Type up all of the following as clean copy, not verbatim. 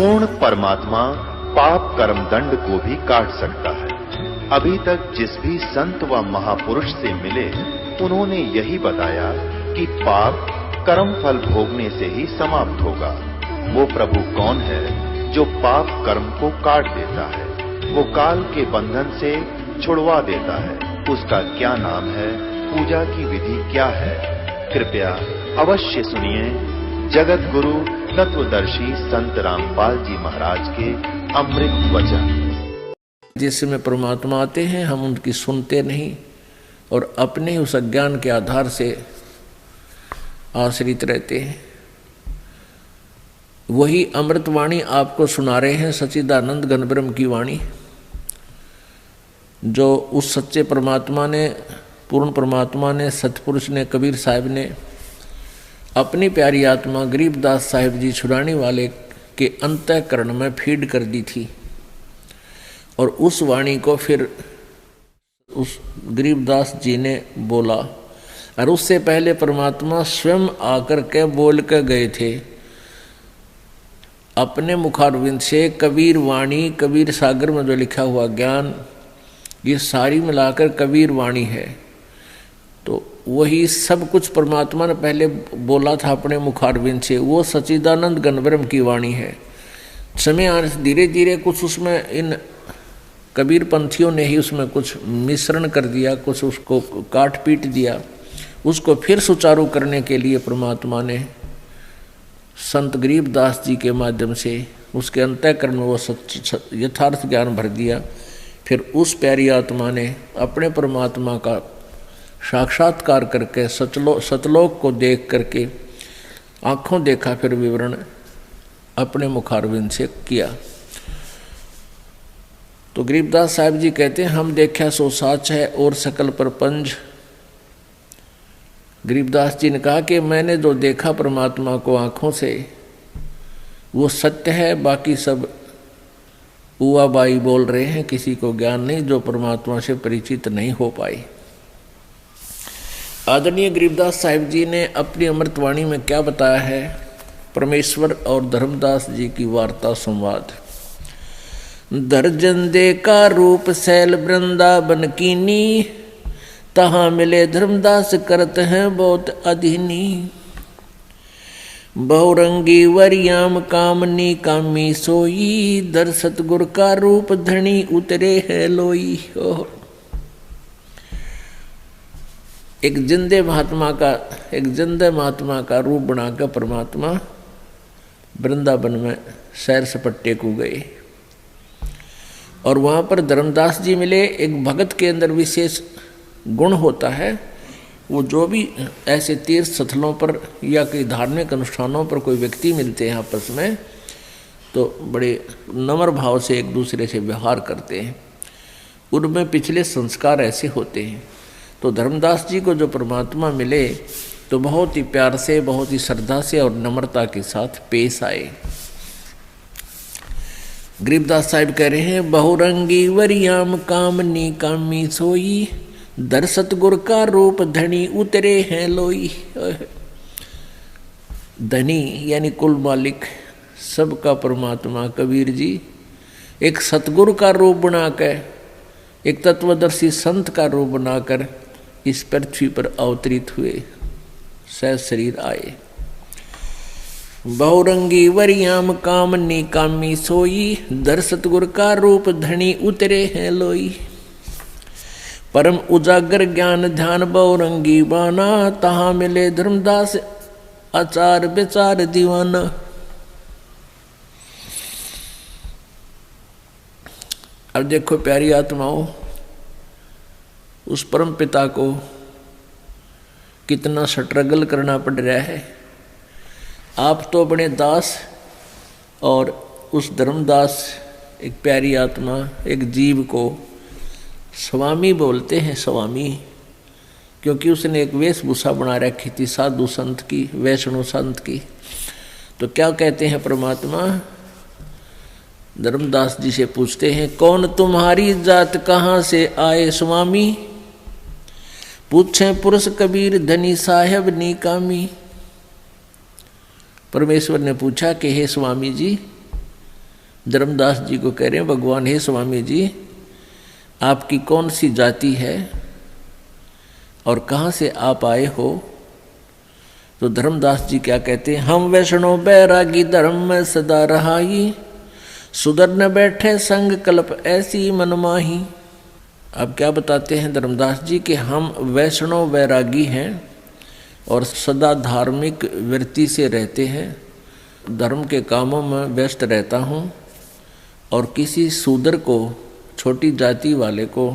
पूर्ण परमात्मा पाप कर्म दंड को भी काट सकता है। अभी तक जिस भी संत व महापुरुष से मिले उन्होंने यही बताया कि पाप कर्म फल भोगने से ही समाप्त होगा। वो प्रभु कौन है जो पाप कर्म को काट देता है, वो काल के बंधन से छुड़वा देता है। उसका क्या नाम है, पूजा की विधि क्या है? कृपया अवश्य सुनिए जगत गुरु तत्वदर्शी संत रामपाल जी महाराज के अमृत वचन। जिसमें परमात्मा आते हैं हम उनकी सुनते नहीं और अपने उस अज्ञान के आधार से आश्रित रहते हैं। वही अमृतवाणी आपको सुना रहे हैं सच्चिदानंद घन ब्रह्म की वाणी, जो उस सच्चे परमात्मा ने, पूर्ण परमात्मा ने, सतपुरुष ने, कबीर साहब ने अपनी प्यारी आत्मा गरीबदास साहिब जी छुड़ाने वाले के अंतःकरण में फीड कर दी थी। और उस वाणी को फिर उस गरीबदास जी ने बोला, और उससे पहले परमात्मा स्वयं आकर के बोल के गए थे अपने मुखारविंद से। कबीर वाणी, कबीर सागर में जो लिखा हुआ ज्ञान, ये सारी मिलाकर कबीर वाणी है। तो वही सब कुछ परमात्मा ने पहले बोला था अपने मुखारविंद से, वो सच्चिदानंद घन ब्रह्म की वाणी है। समय आने से धीरे धीरे कुछ उसमें इन कबीर पंथियों ने ही उसमें कुछ मिश्रण कर दिया, कुछ उसको काट पीट दिया। उसको फिर सुचारू करने के लिए परमात्मा ने संत गरीबदास जी के माध्यम से उसके अंतःकरण में वो यथार्थ ज्ञान भर दिया। फिर उस प्यारी आत्मा ने अपने परमात्मा का साक्षात्कार करके सतलोक को देख करके आँखों देखा, फिर विवरण अपने मुखारविंद से किया। तो गरीबदास साहब जी कहते हैं, हम देखा सो साच है और सकल परपंच। गरीबदास जी ने कहा कि मैंने जो देखा परमात्मा को आँखों से वो सत्य है, बाकी सब उवाबाई बोल रहे हैं, किसी को ज्ञान नहीं, जो परमात्मा से परिचित नहीं हो पाए। आदरणीय गरीबदास साहिब जी ने अपनी अमृतवाणी में क्या बताया है? परमेश्वर और धर्मदास जी की वार्ता संवाद। दर्जन दे का रूप सैल वृंदावन कीनी, तहाँ मिले धर्मदास करत हैं बहुत अधीनी। बहुरंगी वरियाम कामनी कामी सोई, दर सतगुर का रूप धनी उतरे है लोई। एक जिंदे महात्मा का रूप बनाकर परमात्मा वृंदावन में सैर सपट्टे को गए और वहाँ पर धर्मदास जी मिले। एक भगत के अंदर विशेष गुण होता है, वो जो भी ऐसे तीर्थ स्थलों पर या कई धार्मिक अनुष्ठानों पर कोई व्यक्ति मिलते हैं आपस में, तो बड़े नम्र भाव से एक दूसरे से व्यवहार करते हैं। उनमें पिछले संस्कार ऐसे होते हैं। तो धर्मदास जी को जो परमात्मा मिले तो बहुत ही प्यार से, बहुत ही श्रद्धा से और नम्रता के साथ पेश आए। गरीबदास साहिब कह रहे हैं, बहुरंगी वरियाम कामनी कामी सोई, दर सतगुर का रूप धनी उतरे हैं लोई। धनी यानी कुल मालिक सबका परमात्मा कबीर जी एक सतगुरु का रूप बनाकर, एक तत्वदर्शी संत का रूप बनाकर इस पृथ्वी पर अवतरित हुए, सह शरीर आए। बहुरंगी वरियाम कामनी कामी सोई, दर सतगुर का रूप धनी उतरे हैं लोई। परम उजागर ज्ञान ध्यान बहुरंगी बाना, तहाँ मिले धर्मदास आचार विचार दीवाना। अब देखो प्यारी आत्माओं, उस परम पिता को कितना स्ट्रगल करना पड़ रहा है। आप तो बने दास और उस धर्मदास एक प्यारी आत्मा, एक जीव को स्वामी बोलते हैं। स्वामी क्योंकि उसने एक वेशभूषा बना रखी थी साधु संत की, वैष्णव संत की। तो क्या कहते हैं परमात्मा? धर्मदास जी से पूछते हैं, कौन तुम्हारी जात कहाँ से आए स्वामी? पूछे पुरुष कबीर धनी साहेब निकामी। परमेश्वर ने पूछा कि हे स्वामी जी, धर्मदास जी को कह रहे हैं, भगवान हे स्वामी जी, आपकी कौन सी जाति है और कहाँ से आप आए हो? तो धर्मदास जी क्या कहते हैं, हम वैष्णव बैरागी धर्म में सदा रहाई, सुधर न बैठे संग कल्प ऐसी मनमाही। अब क्या बताते हैं धर्मदास जी कि हम वैष्णव वैरागी हैं और सदा धार्मिक वृत्ति से रहते हैं, धर्म के कामों में व्यस्त रहता हूँ और किसी शूद्र को, छोटी जाति वाले को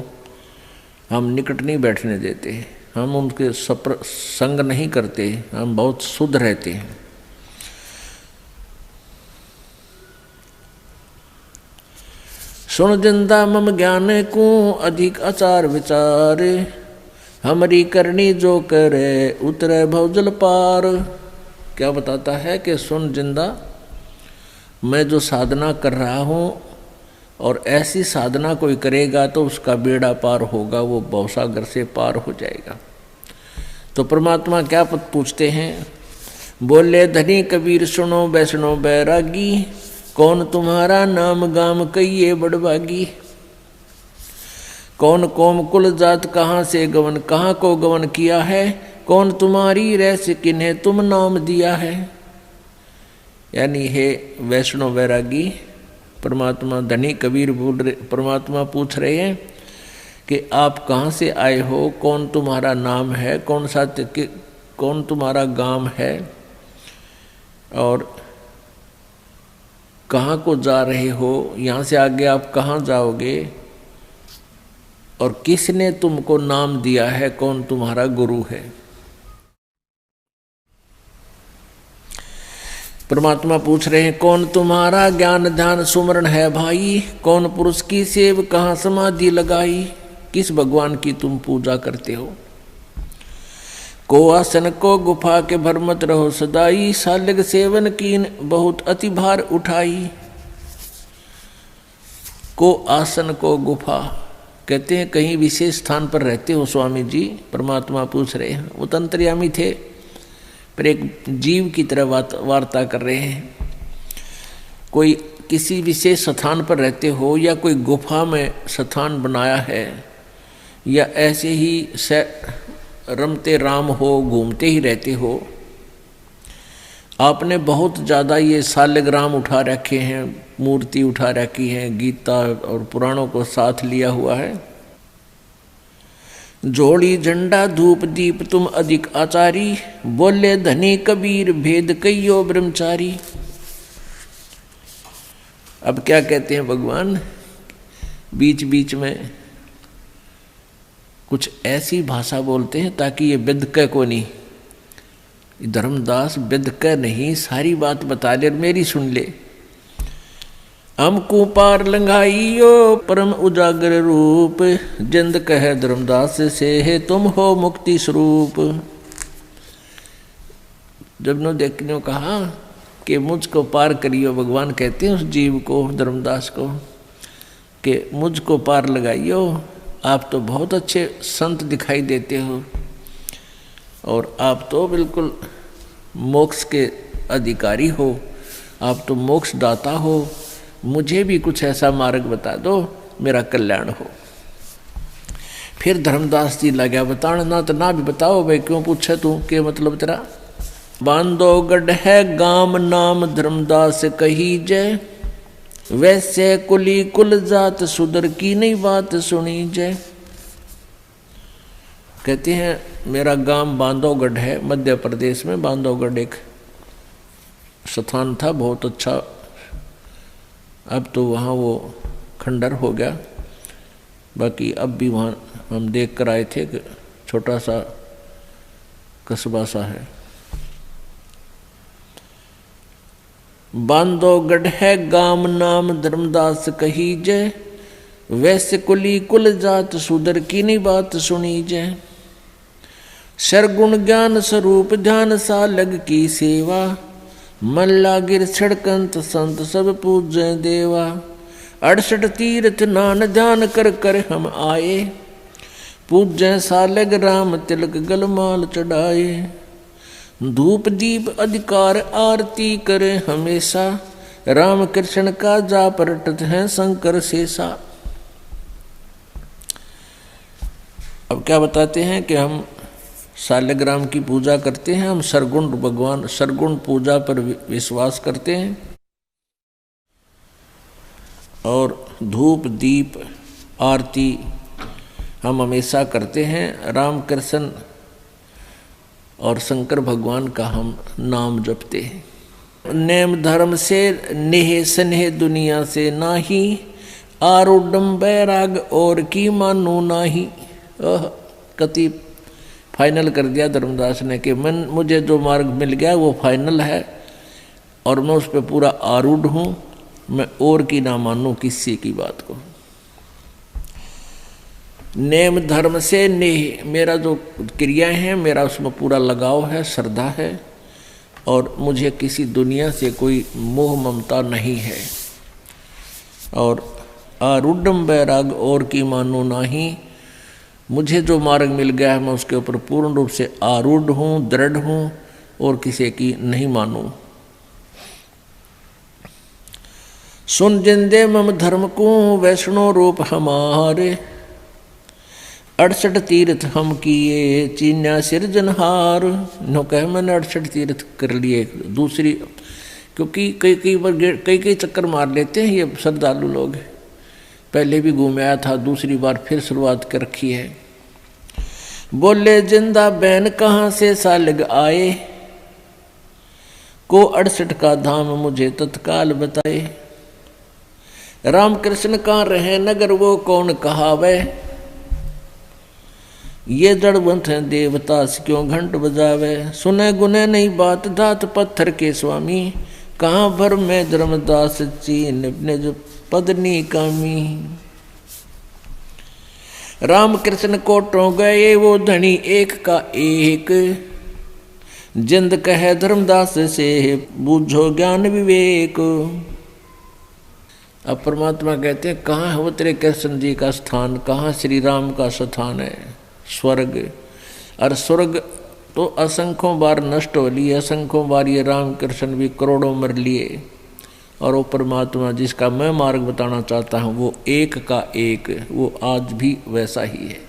हम निकट नहीं बैठने देते, हम उनके संग नहीं करते, हम बहुत शुद्ध रहते हैं। सुन जिंदा मम ज्ञान को अधिक आचार विचार, हमारी करनी जो करे उतरे भवजल पार। क्या बताता है कि सुन जिंदा, मैं जो साधना कर रहा हूँ और ऐसी साधना कोई करेगा तो उसका बेड़ा पार होगा, वो भवसागर से पार हो जाएगा। तो परमात्मा क्या पूछते हैं, बोले धनी कबीर सुनो वैष्णव बैरागी, कौन तुम्हारा नाम गाम कहिए बड़भागी। कौन कौम कुल जात कहाँ से गवन, कहाँ को गवन किया है, कौन तुम्हारी रैस किन्हें तुम नाम दिया है। यानी हे वैष्णव वैरागी, परमात्मा धनी कबीर बोल रहे, परमात्मा पूछ रहे हैं कि आप कहाँ से आए हो, कौन तुम्हारा नाम है, कौन तुम्हारा गांव है और कहाँ को जा रहे हो, यहाँ से आगे आप कहाँ जाओगे और किसने तुमको नाम दिया है, कौन तुम्हारा गुरु है। परमात्मा पूछ रहे हैं, कौन तुम्हारा ज्ञान ध्यान सुमरण है भाई, कौन पुरुष की सेव कहाँ समाधि लगाई, किस भगवान की तुम पूजा करते हो। को आसन को गुफा के भर मत रहो सदाई, सालग सेवन कीन बहुत अति भार उठाई। को आसन को गुफा कहते हैं कहीं विशेष स्थान पर रहते हो स्वामी जी, परमात्मा पूछ रहे हैं। वो तंत्र्यामी थे पर एक जीव की तरह वार्ता कर रहे हैं। कोई किसी विशेष स्थान पर रहते हो या कोई गुफा में स्थान बनाया है या ऐसे ही रमते राम हो, घूमते ही रहते हो। आपने बहुत ज़्यादा ये सालग्राम उठा रखे हैं, मूर्ति उठा रखी है, गीता और पुराणों को साथ लिया हुआ है। जोड़ी झंडा धूप दीप तुम अधिक आचारी, बोले धनी कबीर भेद कहियो ब्रह्मचारी। अब क्या कहते हैं भगवान, बीच बीच में कुछ ऐसी भाषा बोलते हैं ताकि ये बिदक को नहीं, धर्मदास बिदक नहीं, सारी बात बता ले, मेरी सुन ले। हमको पार लंघाइयो परम उजागर रूप, जिंद कह धर्मदास से है तुम हो मुक्ति स्वरूप। जब नो देखने कहा कि मुझको पार करियो, भगवान कहते हैं उस जीव को, धर्मदास को, कि मुझको पार लगाइयो। आप तो बहुत अच्छे संत दिखाई देते हो और आप तो बिल्कुल मोक्ष के अधिकारी हो, आप तो मोक्ष दाता हो, मुझे भी कुछ ऐसा मार्ग बता दो मेरा कल्याण हो। फिर धर्मदास जी लगा बताना, ना तो ना भी बताओ भाई, क्यों पूछे तू, के मतलब तेरा। बांधोगढ़ है गाम नाम धर्मदास कही जय, वैसे कुली कुल जात सुधर की नहीं बात सुनी जय। कहते हैं मेरा गांव बांधवगढ़ है, मध्य प्रदेश में बांधवगढ़ एक स्थान था बहुत अच्छा। अब तो वहाँ वो खंडर हो गया, बाकी अब भी वहाँ हम देख कर आए थे कि छोटा सा कस्बा सा है। बांधवगढ़ है गाम नाम धर्मदास कही जय, वैसे कुली कुल जात सुधर की नहीं बात सुनी जय। सरगुण ज्ञान स्वरूप ध्यान सा लग की सेवा, मन लागिर छड़कंत संत सब पूजय देवा। 68 तीर्थ नान ध्यान कर कर हम आए, पूजय सालग राम तिलक गलमाल चढ़ाए। धूप दीप अधिकार आरती करे हमेशा, राम कृष्ण का जा परटत है शंकर शेषा। अब क्या बताते हैं कि हम शालिग्राम की पूजा करते हैं, हम सरगुण भगवान सरगुण पूजा पर विश्वास करते हैं और धूप दीप आरती हम हमेशा करते हैं। राम कृष्ण और शंकर भगवान का हम नाम जपते हैं। नेम धर्म से नेह स्नेह दुनिया से नाही, आरूढ़ बैराग और की मानू नाही। कति फाइनल कर दिया धर्मदास ने कि मुझे जो मार्ग मिल गया वो फाइनल है और मैं उस पर पूरा आरूढ़ हूँ, मैं और की ना मानूं किसी की बात को। नेम धर्म से नेह, मेरा जो क्रियाएं हैं मेरा उसमें पूरा लगाव है, श्रद्धा है और मुझे किसी दुनिया से कोई मोह ममता नहीं है। और आरूढ़ बैराग और की मानो नाही, मुझे जो मार्ग मिल गया है मैं उसके ऊपर पूर्ण रूप से आरूढ़ हूँ, दृढ़ हूँ और किसी की नहीं मानूं। सुन जिंदे मम धर्म को वैष्णो रूप हमारे, 68 तीर्थ हम किए चीन्या सिरजनहार। नो कह मैंने 68 तीर्थ कर लिए दूसरी, क्योंकि कई चक्कर मार लेते हैं ये श्रद्धालु लोग। पहले भी घूम आया था, दूसरी बार फिर शुरुआत कर रखी है। बोले जिंदा बैन कहाँ से सालग आए, को 68 का धाम मुझे तत्काल बताए। राम कृष्ण कहाँ रहे नगर वो कौन कहावे, ये जड़वंत है देवतास क्यों घंट बजावे। सुने गुने नहीं बात दात पत्थर के स्वामी, कहाँ भर में धर्मदास चीन अपने जो पदनी कामी। राम कृष्ण कोटों गए वो धनी एक का एक, जिंद कहे धर्मदास से बूझो ज्ञान विवेक। अब परमात्मा कहते हैं कहाँ है वो तेरे कृष्ण जी का स्थान, कहाँ श्री राम का स्थान है, स्वर्ग। और स्वर्ग तो असंख्यों बार नष्ट हो लिए, असंख्यों बार ये राम कृष्ण भी करोड़ों मर लिए और वो परमात्मा जिसका मैं मार्ग बताना चाहता हूँ वो एक का एक, वो आज भी वैसा ही है।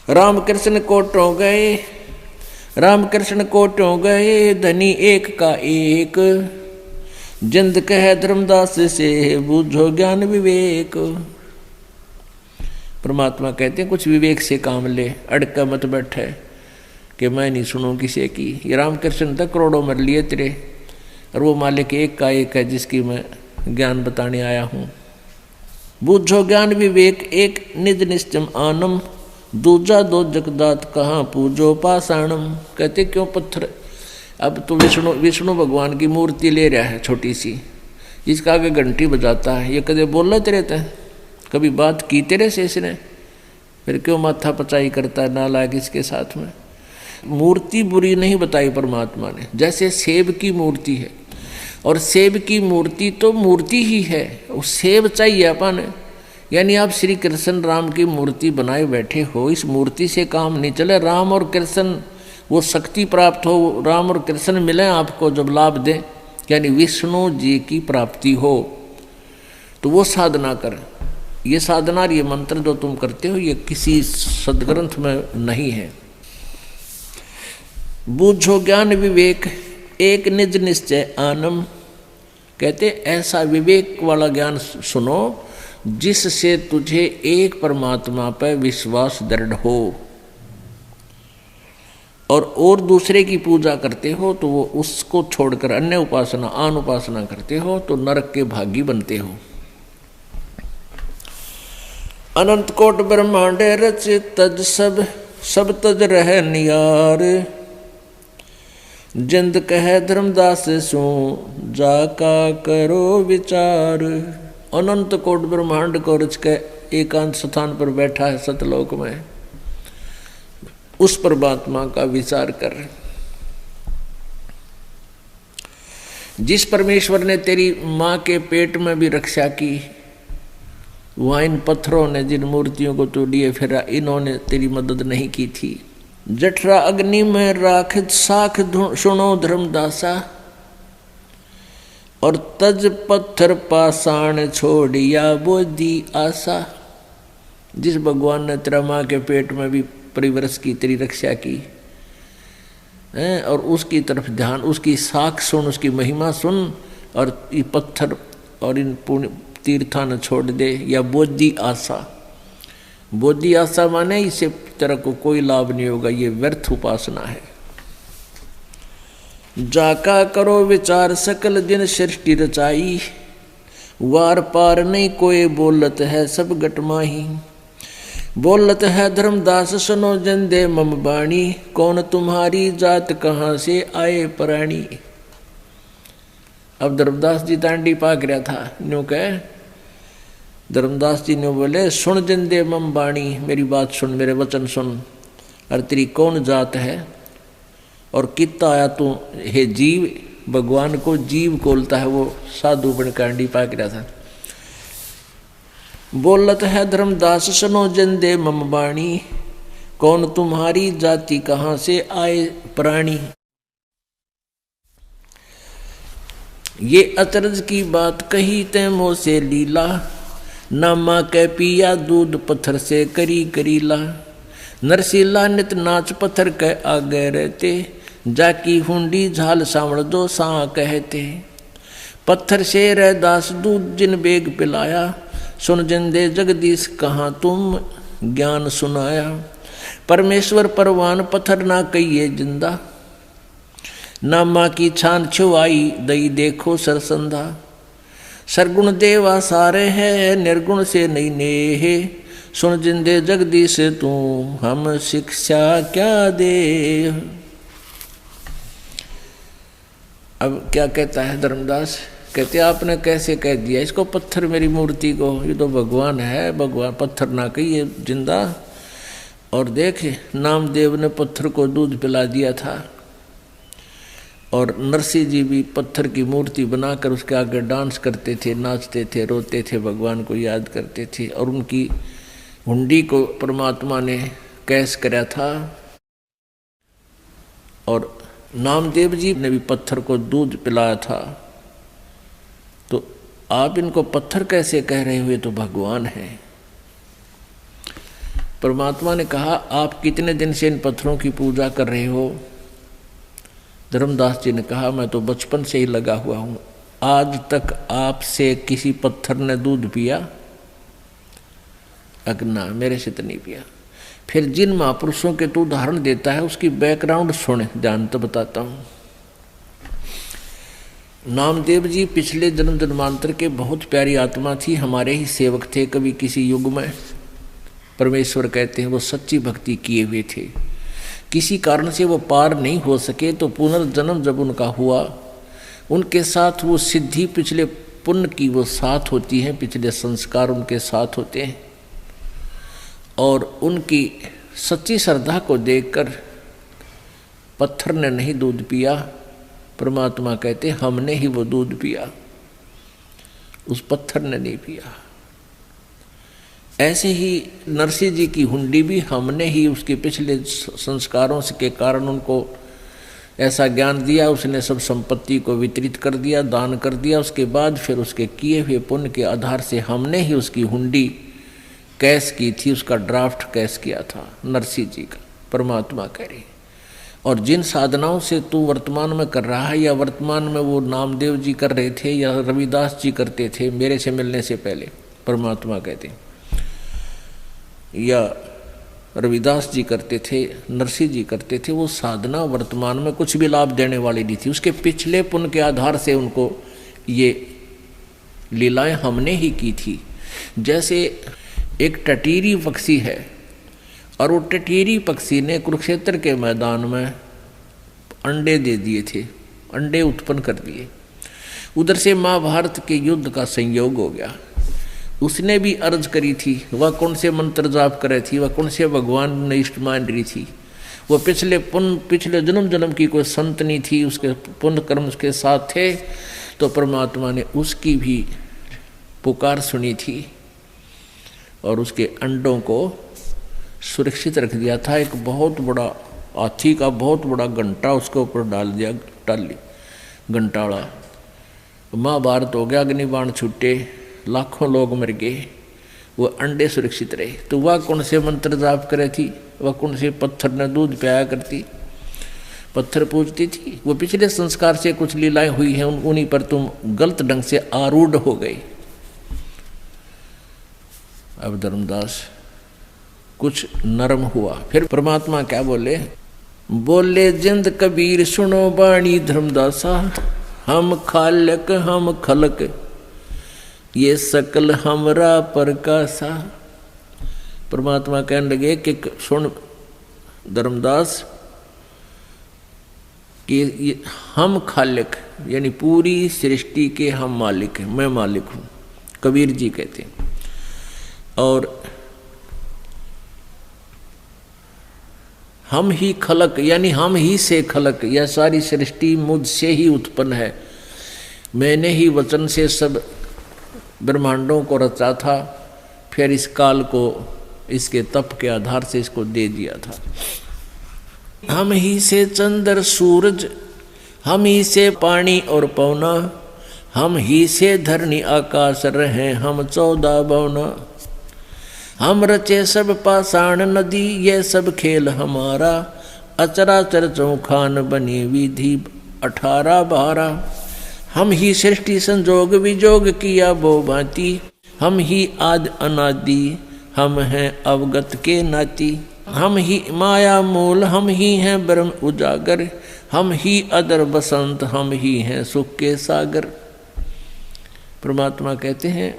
राम कृष्ण कोटों गए, राम कृष्ण कोटों गए धनी एक का एक, जिंद कहे धर्मदास से बूझो ज्ञान विवेक। परमात्मा कहते हैं कुछ विवेक से काम ले, अड़का मत बैठे कि मैं नहीं सुनूं किसी की। ये राम कृष्ण तक करोड़ों मर लिए तेरे और वो मालिक एक का एक है जिसकी मैं ज्ञान बताने आया हूँ। बूझो ज्ञान विवेक एक निज निश्चम आनम, दूजा दो जगदात कहाँ पूजो पाषाणम। कहते क्यों पत्थर, अब तो विष्णु भगवान की मूर्ति ले रहा है छोटी सी, जिसका आगे घंटी बजाता है, ये कदे बोल रहे रहते हैं, कभी बात की तेरे से इसने, फिर क्यों माथा पचाई करता है नालायक इसके साथ में। मूर्ति बुरी नहीं बताई परमात्मा ने, जैसे सेब की मूर्ति है और सेब की मूर्ति तो मूर्ति ही है, वो सेब चाहिए अपन। यानी आप श्री कृष्ण राम की मूर्ति बनाए बैठे हो, इस मूर्ति से काम नहीं चले। राम और कृष्ण वो शक्ति प्राप्त हो, राम और कृष्ण मिले आपको जब लाभ दें, यानी विष्णु जी की प्राप्ति हो, तो वो साधना करें। ये साधना और ये मंत्र जो तुम करते हो ये किसी सदग्रंथ में नहीं है। बूझो ज्ञान विवेक एक निज निश्चय आनम, कहते ऐसा विवेक वाला ज्ञान सुनो जिससे तुझे एक परमात्मा पर विश्वास दृढ़ हो। और दूसरे की पूजा करते हो तो वो उसको छोड़कर अन्य उपासना आन उपासना करते हो तो नरक के भागी बनते हो। अनंत कोट ब्रह्मांड रच तज सब तज रह नियार, जिंद कह धर्मदास सो जाका करो विचार। अनंत कोट ब्रह्मांड को रच के एकांत स्थान पर बैठा है सतलोक में, उस परमात्मा का विचार कर। जिस परमेश्वर ने तेरी माँ के पेट में भी रक्षा की, वहाँ इन पत्थरों ने जिन मूर्तियों को तोड़ दिए फिर इन्होंने तेरी मदद नहीं की थी। जठरा अग्नि में राख साख सुनो धर्मदासा, और तज पत्थर पाषाण छोड़िया बोधी आशा। जिस भगवान ने तेरा माँ के पेट में भी परिवर्ष की तेरी रक्षा की है, और उसकी तरफ ध्यान, उसकी साख सुन, उसकी महिमा सुन, और ये पत्थर और इन पुण्य तीर्था न छोड़ दे। या बोधी आशा, बोधी आशा माने इससे तेरा को कोई लाभ नहीं होगा, ये व्यर्थ उपासना है। जाका करो विचार सकल दिन सृष्टि रचाई, वार पार नहीं कोई बोलत है सब गटमाही। बोलत है धर्मदास सुनो जन दे मम बाणी, कौन तुम्हारी जात कहाँ से आए प्राणी। अब धर्मदास जी दांडी पाक रहा था, न्यू कह धर्मदास जी ने बोले सुन जन दे मम बाणी, मेरी बात सुन, मेरे वचन सुन, और तेरी कौन जात है और कितना आया तू हे जीव। भगवान को जीव बोलता है, वो साधु बन कांडी पाक रहा था। बोलत है धर्मदास सुनो जन दे मम बाणी, कौन तुम्हारी जाति कहाँ से आए प्राणी। ये अचरज की बात कही ते मुँह से लीला, ना माँ के पिया दूध पत्थर से करी करीला। नरसिला नित नाच पत्थर के आगे रहते, जाकी हुंडी झाल सावण दो सा कहते। पत्थर से रैदास दूध जिन बेग पिलाया, सुन जिंदे जगदीश कहाँ तुम ज्ञान सुनाया। परमेश्वर परवान पत्थर ना कहिए जिंदा, ना माँ की छान छुआई दई देखो सरसंधा। सरगुण देवा सारे है निर्गुण से नहीं नेहे, सुन जिंदे जगदीश तू हम शिक्षा क्या दे। अब क्या कहता है धर्मदास, कहते आपने कैसे कह दिया इसको पत्थर मेरी मूर्ति को, ये तो भगवान है, भगवान पत्थर ना कहिए जिंदा। और देख नामदेव ने पत्थर को दूध पिला दिया था, और नरसिंह जी भी पत्थर की मूर्ति बनाकर उसके आगे डांस करते थे, नाचते थे, रोते थे, भगवान को याद करते थे। और उनकी हुंडी को परमात्मा ने कैस कराया था। और नामदेव जी ने भी पत्थर को दूध पिलाया था। तो आप इनको पत्थर कैसे कह रहे हुए, तो भगवान है। परमात्मा ने कहा आप कितने दिन से इन पत्थरों की पूजा कर रहे हो। धर्मदास जी ने कहा मैं तो बचपन से ही लगा हुआ हूं, आज तक आपसे किसी पत्थर ने दूध पिया? अगना मेरे से तो नहीं पिया। फिर जिन महापुरुषों के तू उदाहरण देता है उसकी बैकग्राउंड सुने, ध्यान तो बताता हूं। नामदेव जी पिछले जन्म जन्मांतर के बहुत प्यारी आत्मा थी, हमारे ही सेवक थे। कभी किसी युग में परमेश्वर कहते हैं वो सच्ची भक्ति किए हुए थे, किसी कारण से वो पार नहीं हो सके, तो पुनर्जन्म जब उनका हुआ, उनके साथ वो सिद्धि पिछले पुण्य की वो साथ होती है, पिछले संस्कार उनके साथ होते हैं। और उनकी सच्ची श्रद्धा को देखकर पत्थर ने नहीं दूध पिया, परमात्मा कहते हमने ही वो दूध पिया, उस पत्थर ने नहीं पिया। ऐसे ही नरसिंह जी की हुंडी भी हमने ही उसके पिछले संस्कारों के कारण उनको ऐसा ज्ञान दिया, उसने सब संपत्ति को वितरित कर दिया, दान कर दिया। उसके बाद फिर उसके किए हुए पुण्य के आधार से हमने ही उसकी हुंडी कैश की थी, उसका ड्राफ्ट कैश किया था नरसिंह जी का, परमात्मा करे। और जिन साधनाओं से तू वर्तमान में कर रहा है, या वर्तमान में वो नामदेव जी कर रहे थे या रविदास जी करते थे मेरे से मिलने से पहले, परमात्मा कहते, या रविदास जी करते थे, नरसिंह जी करते थे, वो साधना वर्तमान में कुछ भी लाभ देने वाली नहीं थी। उसके पिछले पुण्य के आधार से उनको ये लीलाएं हमने ही की थी। जैसे एक टटीरी पक्षी है, और वो टटीरी पक्षी ने कुरुक्षेत्र के मैदान में अंडे दे दिए थे, अंडे उत्पन्न कर दिए। उधर से महाभारत के युद्ध का संयोग हो गया। उसने भी अर्ज करी थी, वह कौन से मंत्र जाप करे थी, वह कौन से भगवान ने इष्ट मान रही थी, वह पिछले जन्म जन्म की कोई संत नहीं थी, उसके पुण्य कर्म उसके साथ थे। तो परमात्मा ने उसकी भी पुकार सुनी थी और उसके अंडों को सुरक्षित रख दिया था। एक बहुत बड़ा हाथी का बहुत बड़ा घंटा उसके ऊपर डाल दिया, घंटाड़ा, महाभारत हो गया, अग्निबाण छूटे, लाखों लोग मर गए, वो अंडे सुरक्षित रहे। तो वह कौन से मंत्र जाप करे थी, वह कौन से पत्थर ने दूध पियाया करती, पत्थर पूजती थी। वो पिछले संस्कार से कुछ लीलाएं हुई हैं, उन्हीं पर तुम गलत ढंग से आरूढ़ हो गए। अब धर्मदास कुछ नरम हुआ। फिर परमात्मा क्या बोले, बोले जिंद कबीर सुनो बाणी धर्मदासा, हम खालक हम खलक ये सकल हमरा प्रकाशा। परमात्मा कहने लगे कि सुन धर्मदास कि हम खालिक यानी पूरी सृष्टि के हम मालिक हैं, मैं मालिक हूँ, कबीर जी कहते हैं। और हम ही खलक यानी हम ही से खलक, यह सारी सृष्टि मुझसे ही उत्पन्न है। मैंने ही वचन से सब ब्रह्मांडों को रचा था, फिर इस काल को इसके तप के आधार से इसको दे दिया था। हम ही से चंद्र सूरज, हम ही से पानी और पवना, हम ही से धरनी आकाश रहे हम 14 भुवना। हम रचे सब पाषाण नदी, ये सब खेल हमारा, अचराचर चौखान बनी विधि 18 12। हम ही सृष्टि संजोग विजोग किया वो भांति, हम ही आदि अनादि, हम हैं अवगत के नाती। हम ही माया मूल, हम ही हैं ब्रह्म उजागर, हम ही अदर बसंत, हम ही हैं सुख के सागर। परमात्मा कहते हैं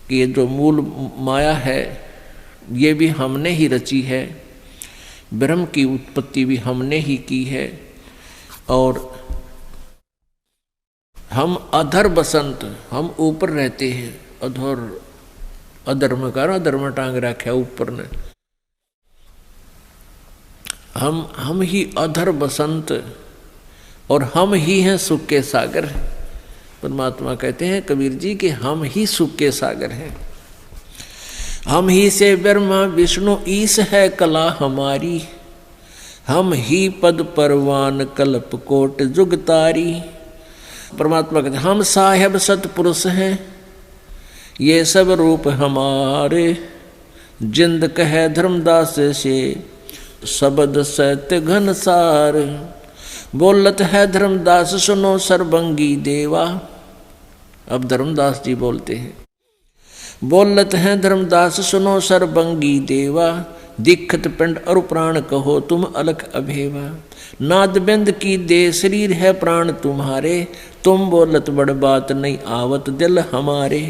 कि ये जो मूल माया है ये भी हमने ही रची है, ब्रह्म की उत्पत्ति भी हमने ही की है, और हम अधर बसंत, हम ऊपर रहते हैं। अधर अधर्म का अधर्म टांग रखा ऊपर ने। हम ही अधर बसंत और हम ही हैं सुख के सागर। परमात्मा कहते हैं कबीर जी कि हम ही सुख के सागर हैं। हम ही से ब्रह्मा विष्णु ईश है कला हमारी, हम ही पद परवान कल्प कोट जुगतारी। परमात्मा कहते हैं हम साहेब सतपुरुष हैं, ये सब रूप हमारे, जिंद कहे धर्मदास से शब्द सत्य घनसार। बोलत है धर्मदास सुनो सर्वंगी देवा। अब धर्मदास जी बोलते हैं, बोलत है धर्मदास सुनो सर्वंगी देवा, दिखत पिंड और प्राण कहो तुम अलख अभेवा। नाद बिंद की दे शरीर है प्राण तुम्हारे, तुम बोलत बड़ बात नहीं आवत दिल हमारे।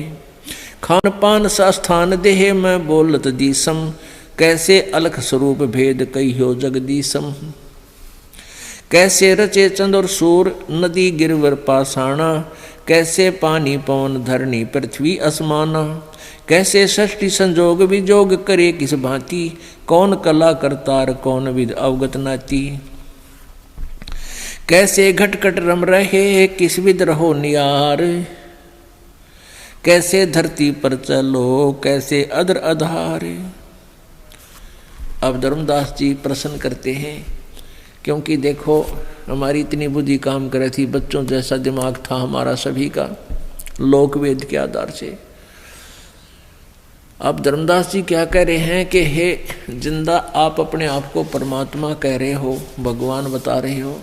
खान पान सा स्थान देह में बोलत दीसम, कैसे अलख स्वरूप भेद कहियो जगदीसम। कैसे रचे चंद और सूर नदी गिरवर पाषाणा, कैसे पानी पवन धरनी पृथ्वी असमाना। कैसे सृष्टि संजोग विजोग करे किस भांति, कौन कला करतार कौन विद अवगत नाती। कैसे घटकट रम रहे किस विद रहो नियार, कैसे धरती पर चलो कैसे अदर आधार। अब धर्मदास जी प्रश्न करते हैं, क्योंकि देखो हमारी इतनी बुद्धि काम करे थी, बच्चों जैसा दिमाग था हमारा सभी का लोकवेद के आधार से। अब धर्मदास जी क्या कह रहे हैं कि हे जिंदा, आप अपने आप को परमात्मा कह रहे हो, भगवान बता रहे हो,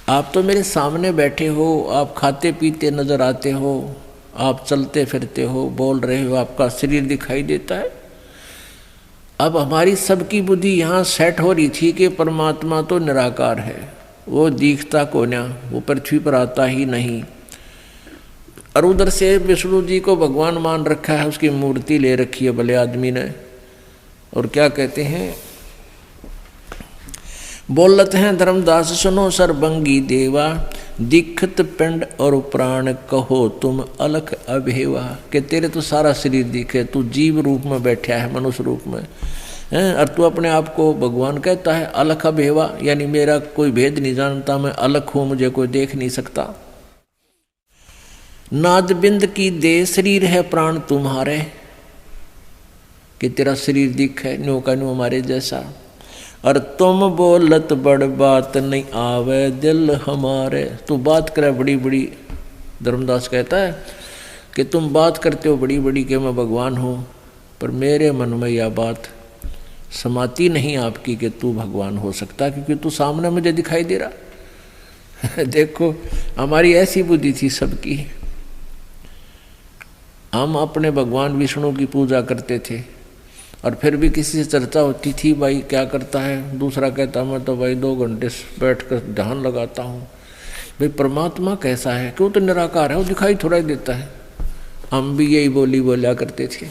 आप तो मेरे सामने बैठे हो, आप खाते पीते नजर आते हो, आप चलते फिरते हो, बोल रहे हो, आपका शरीर दिखाई देता है। अब हमारी सबकी बुद्धि यहाँ सेट हो रही थी कि परमात्मा तो निराकार है, वो दिखता को ना, वो पृथ्वी पर आता ही नहीं। और उधर से विष्णु जी को भगवान मान रखा है, उसकी मूर्ति ले रखी है भले आदमी ने। और क्या कहते हैं, बोलत हैं धर्मदास सुनो सर्वंगी देवा, दिखत पिंड और प्राण कहो तुम अलख अभेवा। कि तेरे तो सारा शरीर दिखे, तू जीव रूप में बैठा है, मनुष्य रूप में हैं, और तू अपने आप को भगवान कहता है अलख अभेवा, यानी मेरा कोई भेद नहीं जानता, मैं अलख हूं, मुझे कोई देख नहीं सकता। नाद बिंद की दे शरीर है प्राण तुम्हारे, कि तेरा शरीर दिखे न्यू का न्यू हमारे जैसा। और तुम बोलत बड़ बात नहीं आवे दिल हमारे, तू बात करे बड़ी बड़ी धर्मदास कहता है कि तुम बात करते हो बड़ी बड़ी कि मैं भगवान हूँ, पर मेरे मन में यह बात समाती नहीं आपकी कि तू भगवान हो सकता, क्योंकि तू सामने मुझे दिखाई दे रहा। देखो हमारी ऐसी बुद्धि थी सबकी, हम अपने भगवान विष्णु की पूजा करते थे और फिर भी किसी से चर्चा होती थी भाई क्या करता है, दूसरा कहता मैं तो भाई 2 घंटे बैठ कर ध्यान लगाता हूँ। भाई परमात्मा कैसा है, क्यों तो निराकार है, वो दिखाई थोड़ा ही देता है। हम भी यही बोली बोला करते थे।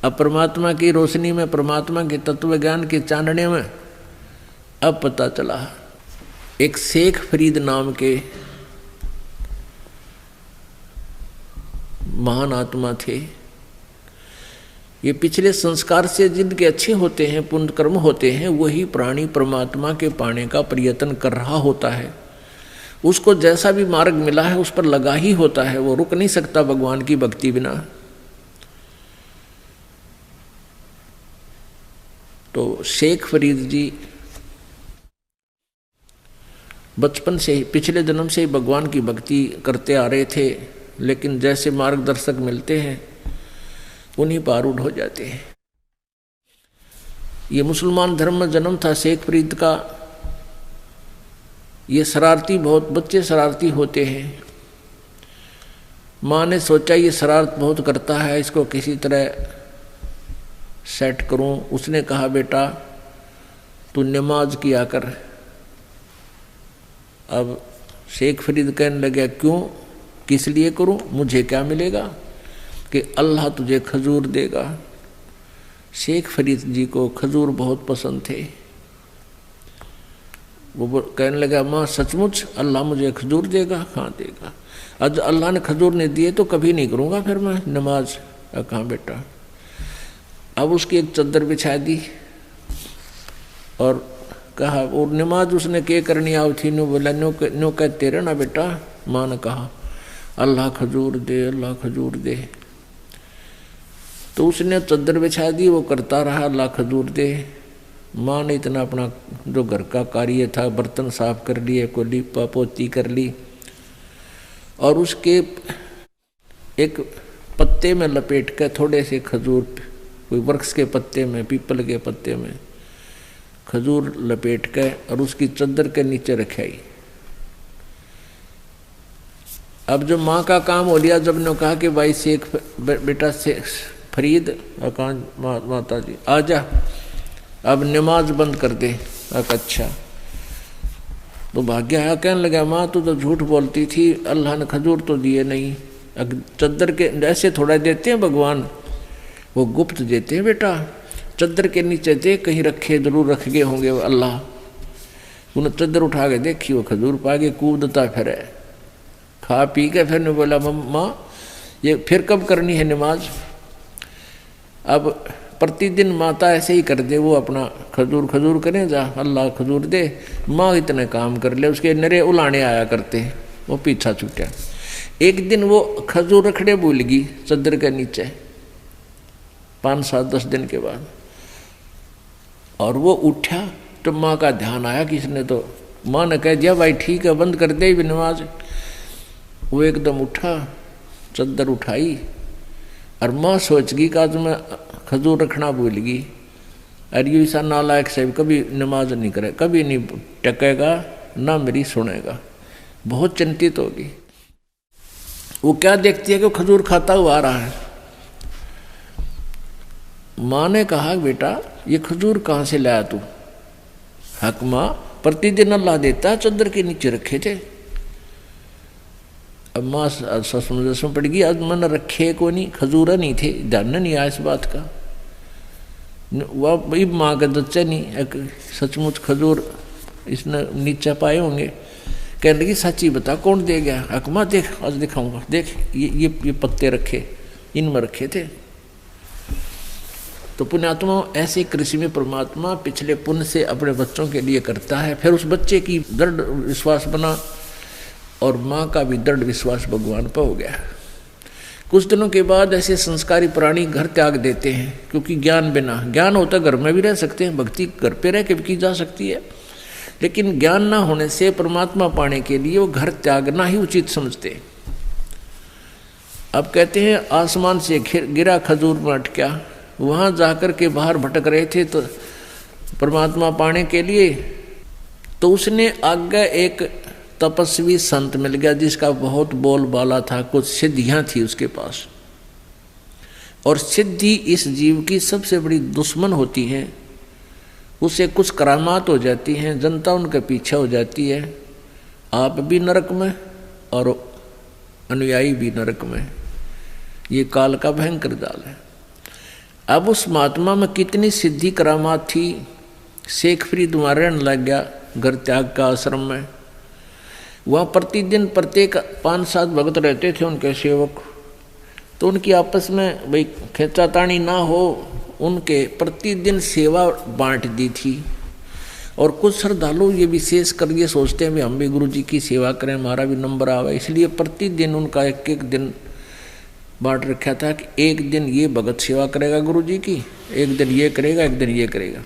अब परमात्मा की रोशनी में, परमात्मा के तत्व ज्ञान के चांदने में अब पता चला। एक शेख फरीद नाम के महान आत्मा थे। ये पिछले संस्कार से जिनके अच्छे होते हैं, पुण्य कर्म होते हैं, वही प्राणी परमात्मा के पाने का प्रयत्न कर रहा होता है। उसको जैसा भी मार्ग मिला है उस पर लगा ही होता है, वो रुक नहीं सकता भगवान की भक्ति बिना। तो शेख फरीद जी बचपन से ही, पिछले जन्म से ही भगवान की भक्ति करते आ रहे थे, लेकिन जैसे मार्गदर्शक मिलते हैं उन्हीं पर आरूढ़ हो जाते हैं। ये मुसलमान धर्म में जन्म था शेख फरीद का। ये शरारती, बहुत बच्चे शरारती होते हैं। माँ ने सोचा ये शरारत बहुत करता है, इसको किसी तरह सेट करूं। उसने कहा बेटा तू नमाज किया कर। अब शेख फरीद कहने लगे क्यों, किस लिए करूं, मुझे क्या मिलेगा, कि अल्लाह तुझे खजूर देगा। शेख फरीद जी को खजूर बहुत पसंद थे। वो कहने लगा माँ सचमुच अल्लाह मुझे खजूर देगा? हाँ देगा। आज अल्लाह ने खजूर नहीं दिए तो कभी नहीं करूँगा फिर मैं नमाज। कहाँ बेटा। अब उसकी एक चद्दर बिछा दी और कहा, और नमाज उसने के करनी आओ थी। नो बोला नो कहते रहना बेटा। माँ ने कहा अल्लाह खजूर दे, अल्लाह खजूर दे। तो उसने चद्दर बिछा दी, वो करता रहा अल्लाह खजूर दे। माँ ने इतना अपना जो घर का कार्य था, बर्तन साफ कर लिए, को लीपा पोती कर ली, और उसके एक पत्ते में लपेट कर थोड़े से खजूर, कोई वृक्ष के पत्ते में, पीपल के पत्ते में खजूर लपेट कर और उसकी चद्दर के नीचे रखाई। अब जो माँ का काम हो लिया, जब ने कहा कि भाई शेख बेटा शेख फरीद, माता जी आजा अब नमाज बंद कर दे। अच्छा। तो भाग्य आया, कहने लगा माँ तू तो झूठ बोलती थी, अल्लाह ने खजूर तो दिए नहीं। चद्दर के ऐसे थोड़ा देते हैं भगवान, वो गुप्त देते हैं बेटा। चद्दर के नीचे दे, कहीं रखे जरूर रख गए होंगे वो अल्लाह। उन्हें चद्दर उठा के देखी, वो खजूर पा के कूदता फिर खा पी के। फिर ने बोला माँ ये फिर कब करनी है नमाज? अब प्रतिदिन माता ऐसे ही कर दे, वो अपना खजूर खजूर करें जा, अल्लाह खजूर दे। माँ इतने काम कर ले, उसके नरे उलाने आया करते, वो पीछा छूटा। एक दिन वो खजूर रखड़े भूल गई चद्दर के नीचे, 5, 7, 10 दिन के बाद। और वो उठा तो माँ का ध्यान आया किसने, तो माँ ने कह दिया भाई ठीक है बंद कर दे नमाज। वो एकदम उठा, चद्दर उठाई, और माँ सोच गई कि आज मैं खजूर रखना भूल गई। और ये ऐसा नालायक से कभी नमाज नहीं करे, कभी नहीं टकेगा, ना मेरी सुनेगा। बहुत चिंतित होगी। वो क्या देखती है कि वो खजूर खाता हुआ आ रहा है। माँ ने कहा बेटा ये खजूर कहाँ से लाया तू? हक माँ प्रतिदिन अल्लाह देता है, चद्दर के नीचे रखे थे। अब माँ समझ पड़ गई, आज मैंने रखे को नहीं, खजूर नहीं थे, ध्यान नहीं आया इस बात का। वह भाई माँ के बच्चे नहीं, सचमुच खजूर इसने नीचे पाए होंगे। कहने लगी सच्ची बता कौन दे गया? हकमा देख आज दिखाऊंगा, देख ये पत्ते रखे, इनमें रखे थे। तो पुण्यात्मा ऐसे कृषि में परमात्मा पिछले पुण्य से अपने बच्चों के लिए करता है। फिर उस बच्चे की दृढ़ विश्वास बना और माँ का भी दृढ़ विश्वास भगवान पर हो गया। कुछ दिनों के बाद ऐसे संस्कारी प्राणी घर त्याग देते हैं, क्योंकि ज्ञान बिना, ज्ञान होता घर में भी रह सकते हैं, भक्ति घर पे रह के भी की जा सकती है, लेकिन ज्ञान ना होने से परमात्मा पाने के लिए वो घर त्यागना ही उचित समझते। अब कहते हैं आसमान से गिरा खजूर में अटका, वहाँ जाकर के बाहर भटक रहे थे तो परमात्मा पाने के लिए, तो उसने आगे एक तपस्वी संत मिल गया जिसका बहुत बोलबाला था, कुछ सिद्धियाँ थी उसके पास। और सिद्धि इस जीव की सबसे बड़ी दुश्मन होती है, उसे कुछ करामात हो जाती हैं, जनता उनके पीछे हो जाती है, आप भी नरक में और अनुयायी भी नरक में। ये काल का भयंकर जाल है। अब उस महात्मा में कितनी सिद्धि करामात थी, शेख फरीद वहाँ रहने लग गया घर त्याग का आश्रम में। वहाँ प्रतिदिन प्रत्येक 5-7 भगत रहते थे उनके सेवक, तो उनकी आपस में भाई खेचातानी ना हो, उनके प्रतिदिन सेवा बांट दी थी। और कुछ श्रद्धालु ये विशेष कर ये सोचते हैं भी हम भी गुरु जी की सेवा करें, हमारा भी नंबर आवे, इसलिए प्रतिदिन उनका एक दिन बांट रखा था कि एक दिन ये भगत सेवा करेगा गुरु जी की, एक दिन ये करेगा, एक दिन ये करेगा।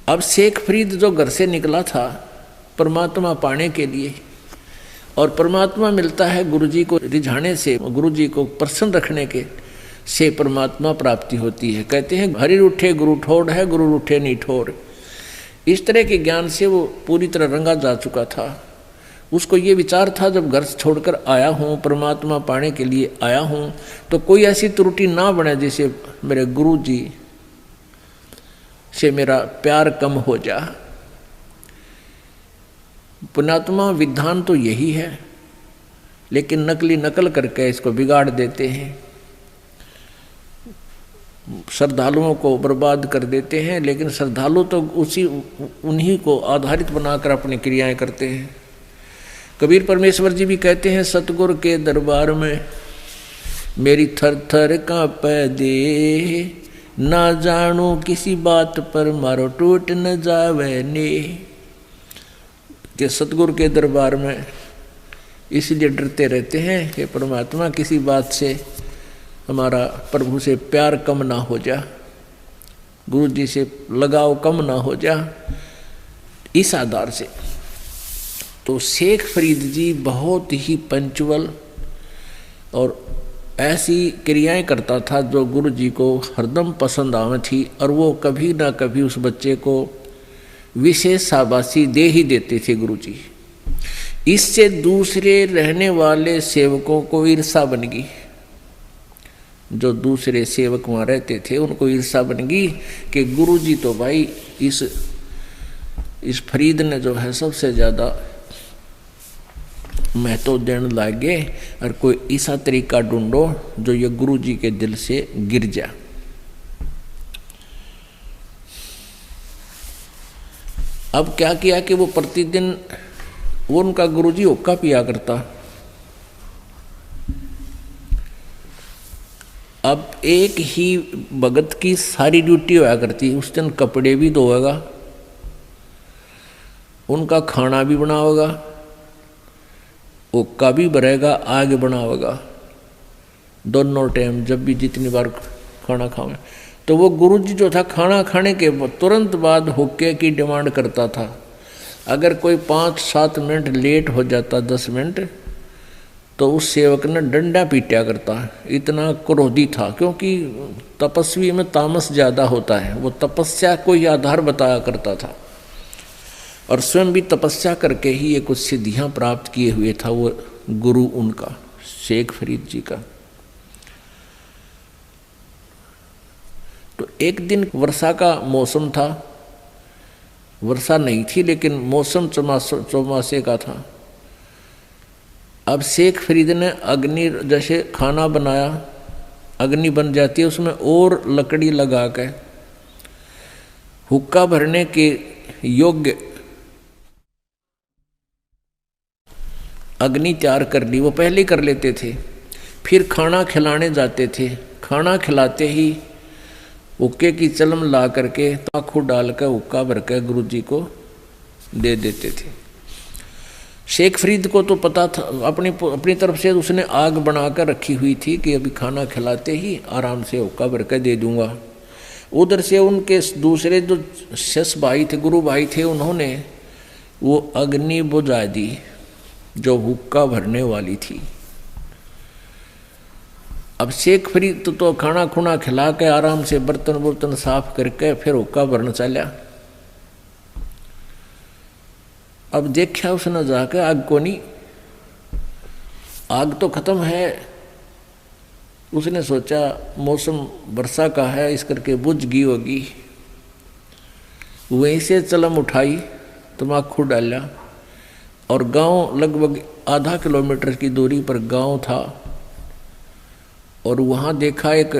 अब शेख फरीद जो घर से निकला था परमात्मा पाने के लिए, और परमात्मा मिलता है गुरु जी को रिझाने से, गुरु जी को प्रसन्न रखने के से परमात्मा प्राप्ति होती है। कहते हैं हरि रूठे गुरु ठोर है, गुरु रूठे नहीं ठोर। इस तरह के ज्ञान से वो पूरी तरह रंगा जा चुका था। उसको ये विचार था जब घर छोड़कर आया हूँ, परमात्मा पाने के लिए आया हूँ, तो कोई ऐसी त्रुटि ना बने जैसे मेरे गुरु जी से मेरा प्यार कम हो जा। पुण्यात्मा विधान तो यही है, लेकिन नकल करके इसको बिगाड़ देते हैं, श्रद्धालुओं को बर्बाद कर देते हैं। लेकिन श्रद्धालु तो उन्हीं को आधारित बनाकर अपनी क्रियाएं करते हैं। कबीर परमेश्वर जी भी कहते हैं सतगुरु के दरबार में मेरी थर थर कांपे दे, ना जानू किसी बात पर मारो टूट न जावे ने। कि सतगुरु के दरबार में इसलिए डरते रहते हैं कि परमात्मा किसी बात से हमारा प्रभु से प्यार कम ना हो जा, गुरु जी से लगाव कम ना हो जा, इस आधार से। तो शेख फरीद जी बहुत ही पंचुअल और ऐसी क्रियाएं करता था जो गुरु जी को हरदम पसंद आवे थी, और वो कभी ना कभी उस बच्चे को विशेष शाबाशी दे ही देते थे गुरु जी। इससे दूसरे रहने वाले सेवकों को ईर्षा बन गई, जो दूसरे सेवक वहाँ रहते थे उनको ईर्षा बन गई कि गुरु जी तो भाई इस फरीद ने जो है सबसे ज़्यादा महत्व देने लगे, और कोई ऐसा तरीका ढूंढो जो ये गुरु जी के दिल से गिर जा। अब क्या किया कि वो प्रतिदिन वो उनका गुरु जी हुक्का पिया करता। अब एक ही भगत की सारी ड्यूटी होया करती, उस दिन कपड़े भी धोएगा, उनका खाना भी बनावेगा, हुक्का भी भरेगा, आग बनावेगा, दोनों टाइम जब भी जितनी बार खाना खावे। तो वो गुरुजी जो था खाना खाने के तुरंत बाद हुक्के की डिमांड करता था। अगर कोई 5-7 मिनट लेट हो जाता, 10 मिनट, तो उस सेवक ने डंडा पीटा करता। इतना क्रोधी था, क्योंकि तपस्वी में तामस ज़्यादा होता है। वो तपस्या को ही आधार बताया करता था, और स्वयं भी तपस्या करके ही ये कुछ सिद्धियाँ प्राप्त किए हुए था वो गुरु उनका, शेख फरीद जी का। तो एक दिन वर्षा का मौसम था, वर्षा नहीं थी लेकिन मौसम चौमासे का था। अब शेख फरीद ने अग्नि, जैसे खाना बनाया, अग्नि बन जाती है, उसमें और लकड़ी लगा के हुक्का भरने के योग्य अग्नि तैयार कर ली। वो पहले ही कर लेते थे। फिर खाना खिलाने जाते थे, खाना खिलाते ही हुक्के की चलम ला करके ताखू डाल कर हुक्का भर कर गुरु जी को दे देते थे। शेख फरीद को तो पता था, अपनी तरफ से उसने आग बनाकर रखी हुई थी कि अभी खाना खिलाते ही आराम से हुक्का भर कर दे दूंगा। उधर से उनके दूसरे जो शिष्य भाई थे, गुरु भाई थे, उन्होंने वो अग्नि बुझा दी जो हुक्का भरने वाली थी। अब शेख फरीद तो खाना खुना खिला के आराम से बर्तन बुर्तन साफ करके फिर हुक्का भरना चला। अब देखा उसने जाके आग को नहीं, आग तो खत्म है। उसने सोचा मौसम वर्षा का है, इस करके बुझ गई होगी। वहीं से चलम उठाई, तम्बाकू डाला और गांव लगभग आधा किलोमीटर की दूरी पर गांव था। और वहाँ देखा एक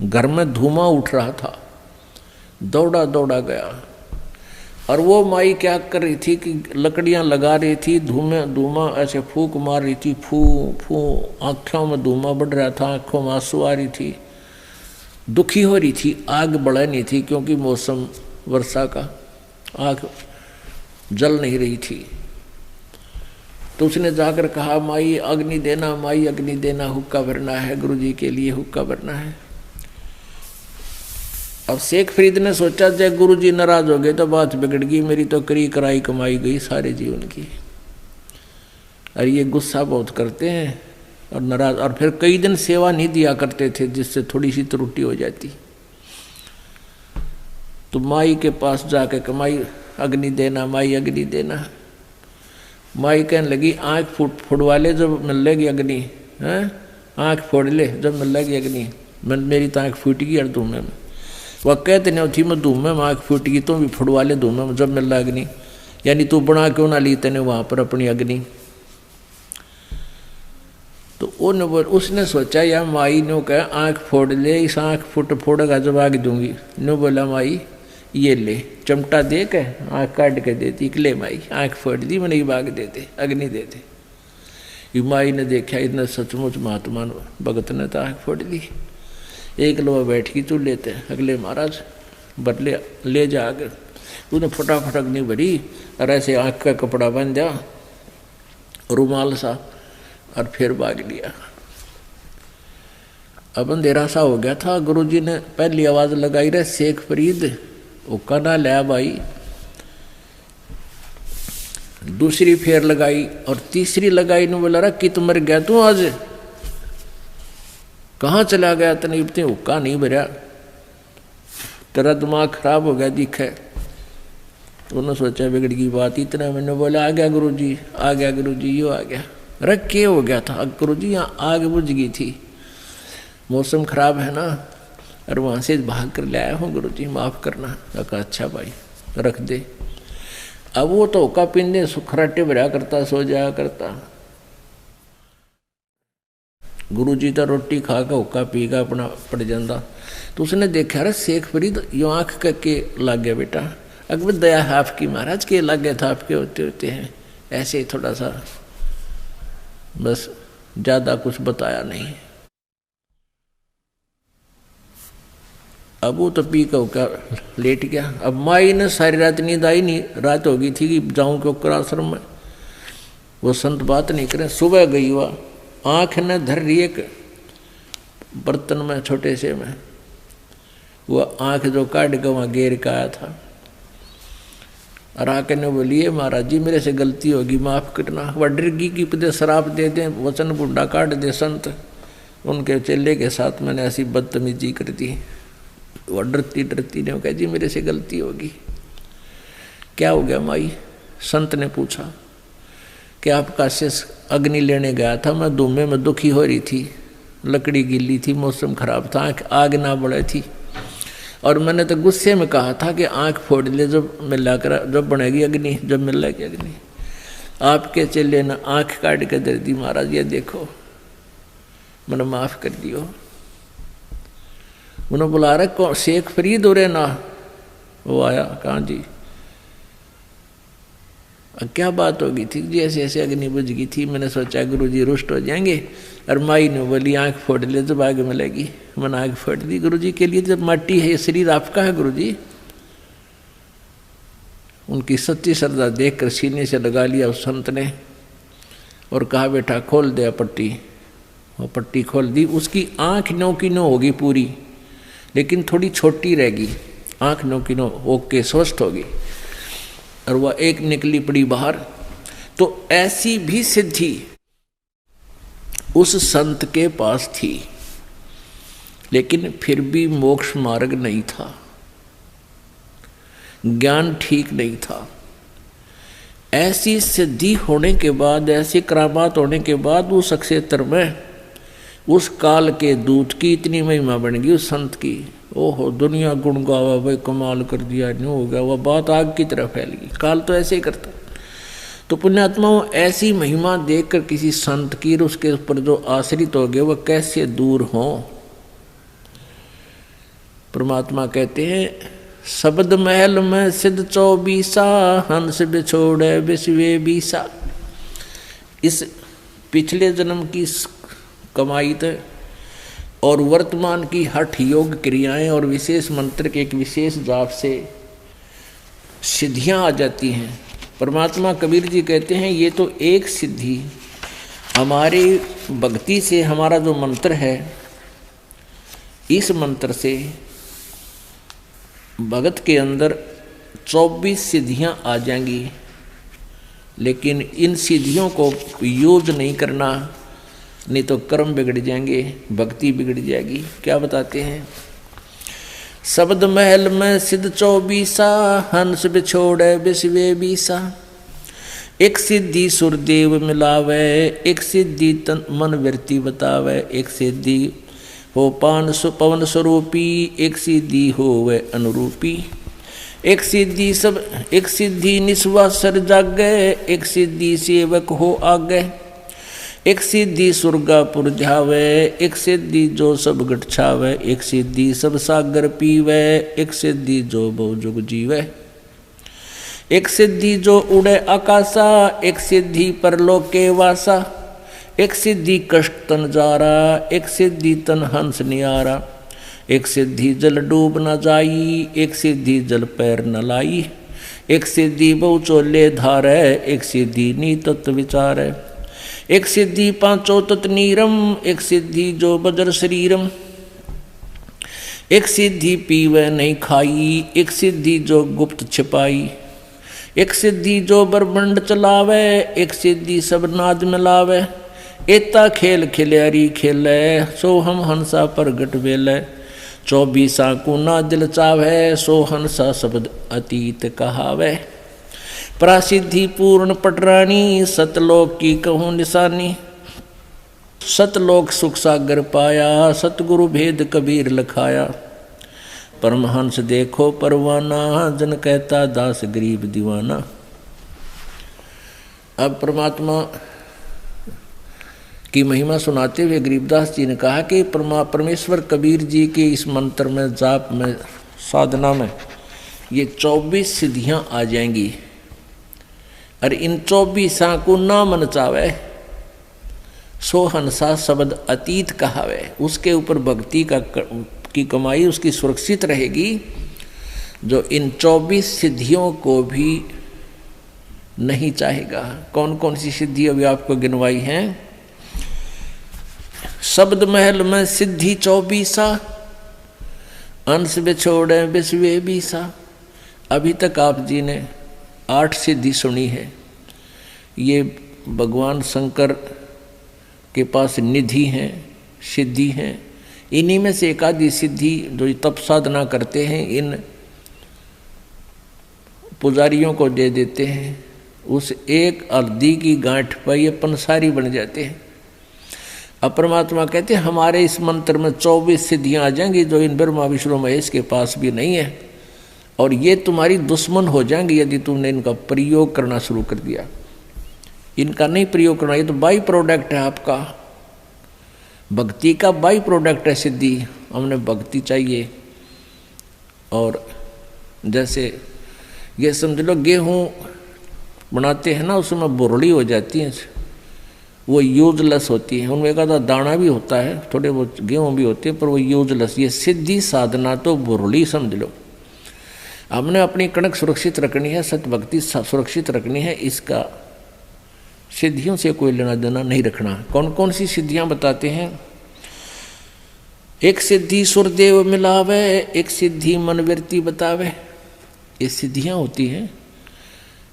घर में धुआं उठ रहा था। दौड़ा दौड़ा गया और वो माई क्या कर रही थी कि लकड़ियाँ लगा रही थी, धुआं ऐसे फूंक मार रही थी, फू फू। आँखों में धुआं बढ़ रहा था, आँखों में आंसू आ रही थी, दुखी हो रही थी। आग बढ़ा नहीं थी क्योंकि मौसम वर्षा का, आग जल नहीं रही थी। तो उसने जाकर कहा, माई अग्नि देना, माई अग्नि देना, हुक्का भरना है, गुरुजी के लिए हुक्का भरना है। अब शेख फरीद ने सोचा जब गुरुजी नाराज हो गए तो बात बिगड़ गई, मेरी तो करी कराई कमाई गई सारे जीवन की। और ये गुस्सा बहुत करते हैं और नाराज, और फिर कई दिन सेवा नहीं दिया करते थे जिससे थोड़ी सी त्रुटि हो जाती। तो माई के पास जाके कमाई अग्नि देना, माई अग्नि देना। माई कहने लगी आँख फोड़वा ले जब मिल लेगी अग्नि, हैं आँख फोड़ ले जब मिल लेगी अग्नि। मेरी तो आँख फूट गई और धुएं में। वह कहते नहीं थी मैं धुएं में आँख फूट गई, तो भी फोड़वा ले धुएं में जब मिल रहा अग्नि। यानी तू बना क्यों ना ली तेने वहाँ पर अपनी अग्नि। तो उसने सोचा या माई ने कहा आँख फोड़ ले, इस आँख फोड़ेगा जब आग दूंगी। नो बोला माई ये ले, चमटा दे के आँख काट के देती कि ले माई आँख फोड़ दी, मैंने ये बाग दे दे, अग्नि दे दे। ये माई ने देखा इतना सचमुच महात्मा भगत ने तो आँख फोड़ दी। एक लोग बैठ की तू लेते, अगले महाराज बदले ले जा आगे। तूने फटाफट अग्नि भरी और ऐसे आँख का कपड़ा बन जा रुमाल सा, और फिर भाग लिया। अब अंधेरा सा हो गया था। गुरुजी ने पहली आवाज लगाई रे शेख फरीद हुक्का ना लिया भाई। दूसरी फेर लगाई और तीसरी लगाई ने बोला रे कित मर गया तू आज, कहाँ चला गया तने इतने हुक्का नहीं भरा, तेरा दिमाग खराब हो गया दिखे। उन्होंने सोचा बिगड़ की बात। इतना मैंने बोला आ गया गुरुजी, आ गया गुरुजी, यो आ गया। रख के हो गया था गुरुजी, यहाँ आग बुझ गई थी, मौसम खराब है ना, और वहाँ से भाग कर ले आया हूँ गुरुजी, माफ़ करना। कहा अच्छा भाई रख दे। अब वो तो हुक्का पीने सुखराटे भरा करता, सो जाया करता। गुरुजी तो रोटी खा के हुक्का पी का अपना पड़ जाता। तो उसने देखा रे शेख फरीद यो आँख के लग गया बेटा। अकबर दया है आपकी महाराज, के लग गया था आपके होते होते हैं, ऐसे ही थोड़ा सा बस, ज़्यादा कुछ बताया नहीं। अब वो तो पी का लेट गया। अब माई ने सारी रात नींद आई नहीं, रात हो गई थी कि जाऊँ क्यों कर आश्रम में। वो संत बात नहीं करें। सुबह गई हुआ, आँख ने धर रही एक बर्तन में छोटे से में, वो आँख जो काट के वहाँ गेर का आया था। और आके ने बोलिए महाराज जी मेरे से गलती होगी, माफ़ करना। वह डरगी की पदे शराब दे दें, वचन बुढ़ा काट दे संत। उनके चेले के साथ मैंने ऐसी बदतमीजी कर दी। वह डरती डरती ने कहा जी मेरे से गलती होगी। क्या हो गया माई? संत ने पूछा कि आपका शेष अग्नि लेने गया था, मैं धुएं में दुखी हो रही थी, लकड़ी गीली थी, मौसम खराब था, आग ना बढ़े थी, और मैंने तो गुस्से में कहा था कि आँख फोड़ ले जब मिलाकर, जब बनेगी अग्नि, जब मिलेगी अग्नि। आपके चेले ने आँख काट के दे दी। महाराज ये देखो, मैंने माफ़ कर दियो। उन्होंने बुला रहे कौन? शेख फरीद हो रहे ना? वो आया, कहाँ जी? क्या बात हो गई थी जी? ऐसे ऐसे अग्नि बुझ गई थी, मैंने सोचा गुरुजी रुष्ट हो जाएंगे, और माई ने बोली आँख फोड़ ले जब आग मिलेगी। मैंने आँख फोड़ दी गुरुजी के लिए। जब माटी है, ये शरीर आपका है गुरुजी। उनकी सच्ची श्रद्धा देख कर सीने से लगा लिया उस संत ने और कहा बेटा खोल दे पट्टी। वो पट्टी खोल दी। उसकी आँख नो की नो होगी पूरी, लेकिन थोड़ी छोटी रहेगी। आँख नो की नो ओके, स्वस्थ होगी। और वह एक निकली पड़ी बाहर। तो ऐसी भी सिद्धि उस संत के पास थी, लेकिन फिर भी मोक्ष मार्ग नहीं था, ज्ञान ठीक नहीं था। ऐसी सिद्धि होने के बाद, ऐसी करामात होने के बाद उस क्षेत्र में उस काल के दूत की इतनी महिमा बन गई उस संत की। ओहो, दुनिया गुण गावा, भाई कमाल कर दिया, नहीं हो गया, वह बात आग की तरह फैल गई। काल तो ऐसे ही करता। तो पुण्यात्माओं, ऐसी महिमा देखकर किसी संत की उसके ऊपर जो आश्रित हो गए वह कैसे दूर हों। परमात्मा कहते हैं, शब्द महल में सिद्ध 24 हंस बिछोड़े विश्वे 20। इस पिछले जन्म की कमाई और वर्तमान की हठ योग क्रियाएं और विशेष मंत्र के एक विशेष जाप से सिद्धियां आ जाती हैं। परमात्मा कबीर जी कहते हैं, ये तो एक सिद्धि हमारी भक्ति से, हमारा जो मंत्र है, इस मंत्र से भगत के अंदर 24 सिद्धियां आ जाएंगी। लेकिन इन सिद्धियों को यूज नहीं करना, नहीं तो कर्म बिगड़ जाएंगे, भक्ति बिगड़ जाएगी। क्या बताते हैं? शब्द महल में सिद्ध 24 हंस बिछोड़े विश्वे 20। एक सिद्धि सुरदेव मिलावे, एक सिद्धि तन मन वृत्ति बतावे, एक सिद्धि हो पवन स्वरूपी, एक सिद्धि हो वे अनुरूपी। एक सिद्धि निस्वा सर जागे, एक सिद्धि सेवक हो आगे। एक सिद्धि सुरगापुर ध्यावे, एक सिद्धि जो सब गट छावे, एक सिद्धि सब सागर पीवे, एक सिद्धि जो बहु जुग जीवे। एक सिद्धि जो उड़े आकाशा, एक सिद्धि परलोक के वासा। एक सिद्धि कष्ट तन जारा, एक सिद्धि तन हंस नियारा। एक सिद्धि जल डूब न जाई, एक सिद्धि जल पैर न लाई। एक सिद्धि बहु चोले धारे, एक सिद्धि नी तत्व विचारे। एक सिद्धि पांचों तत् नीरम, एक सिद्धि जो बजर शरीरम। एक सिद्धि पीवे नहीं खाई, एक सिद्धि जो गुप्त छिपाई। एक सिद्धि जो ब्रह्मंड चलावे, एक सिद्धि सब नाद मिलावे। एता खेल खिल्यारी खेले, सो हम हंसा प्रगट वेले। 24 को ना दिल चावे, सो हंसा शब्द अतीत कहावे। प्रासिद्धि पूर्ण पटरानी, सतलोक की कहूँ निशानी। सतलोक सुख सागर पाया, सतगुरु भेद कबीर लखाया। परमहंस देखो परवाना, जन कहता दास गरीब दीवाना। अब परमात्मा की महिमा सुनाते हुए गरीबदास जी ने कहा कि परमेश्वर कबीर जी के इस मंत्र में, जाप में, साधना में ये 24 सिद्धियां आ जाएंगी। और इन 24 को ना मन चावे, सो हंसा शब्द अतीत कहावे। उसके ऊपर भक्ति की कमाई उसकी सुरक्षित रहेगी, जो इन 24 सिद्धियों को भी नहीं चाहेगा। कौन कौन सी सिद्धि अभी आपको गिनवाई हैं? शब्द महल में सिद्धि 24, अंश बिछोड़े विश्वे 20। अभी तक आप जी ने 8 सिद्धि सुनी है। ये भगवान शंकर के पास निधि हैं, सिद्धि हैं। इन्हीं में से एक आधी सिद्धि जो तप साधना करते हैं, इन पुजारियों को दे देते हैं। उस एक हल्दी की गांठ पर ये पंसारी बन जाते हैं। अब परमात्मा कहते हैं, हमारे इस मंत्र में 24 सिद्धियां आ जाएंगी, जो इन ब्रह्मा विष्णु महेश के पास भी नहीं है। और ये तुम्हारी दुश्मन हो जाएंगी यदि तुमने इनका प्रयोग करना शुरू कर दिया। इनका नहीं प्रयोग करना, ये तो बाई प्रोडक्ट है आपका, भक्ति का बाई प्रोडक्ट है सिद्धि। हमने भक्ति चाहिए। और जैसे ये समझ लो, गेहूँ बनाते हैं ना, उसमें बुरड़ी हो जाती है, वो यूजलेस होती है। उनमें एक आधा दाना भी होता है, थोड़े बहुत गेहूँ भी होते हैं, पर वो यूजलेस। ये सिद्धि साधना तो बुरड़ी समझ लो। हमने अपनी कणक सुरक्षित रखनी है, सत भक्ति सुरक्षित रखनी है। इसका सिद्धियों से कोई लेना देना नहीं रखना। कौन कौन सी सिद्धियां बताते हैं? एक सिद्धि सुरदेव मिलावे, एक सिद्धि मन वृत्ति बतावे। ये सिद्धियां होती हैं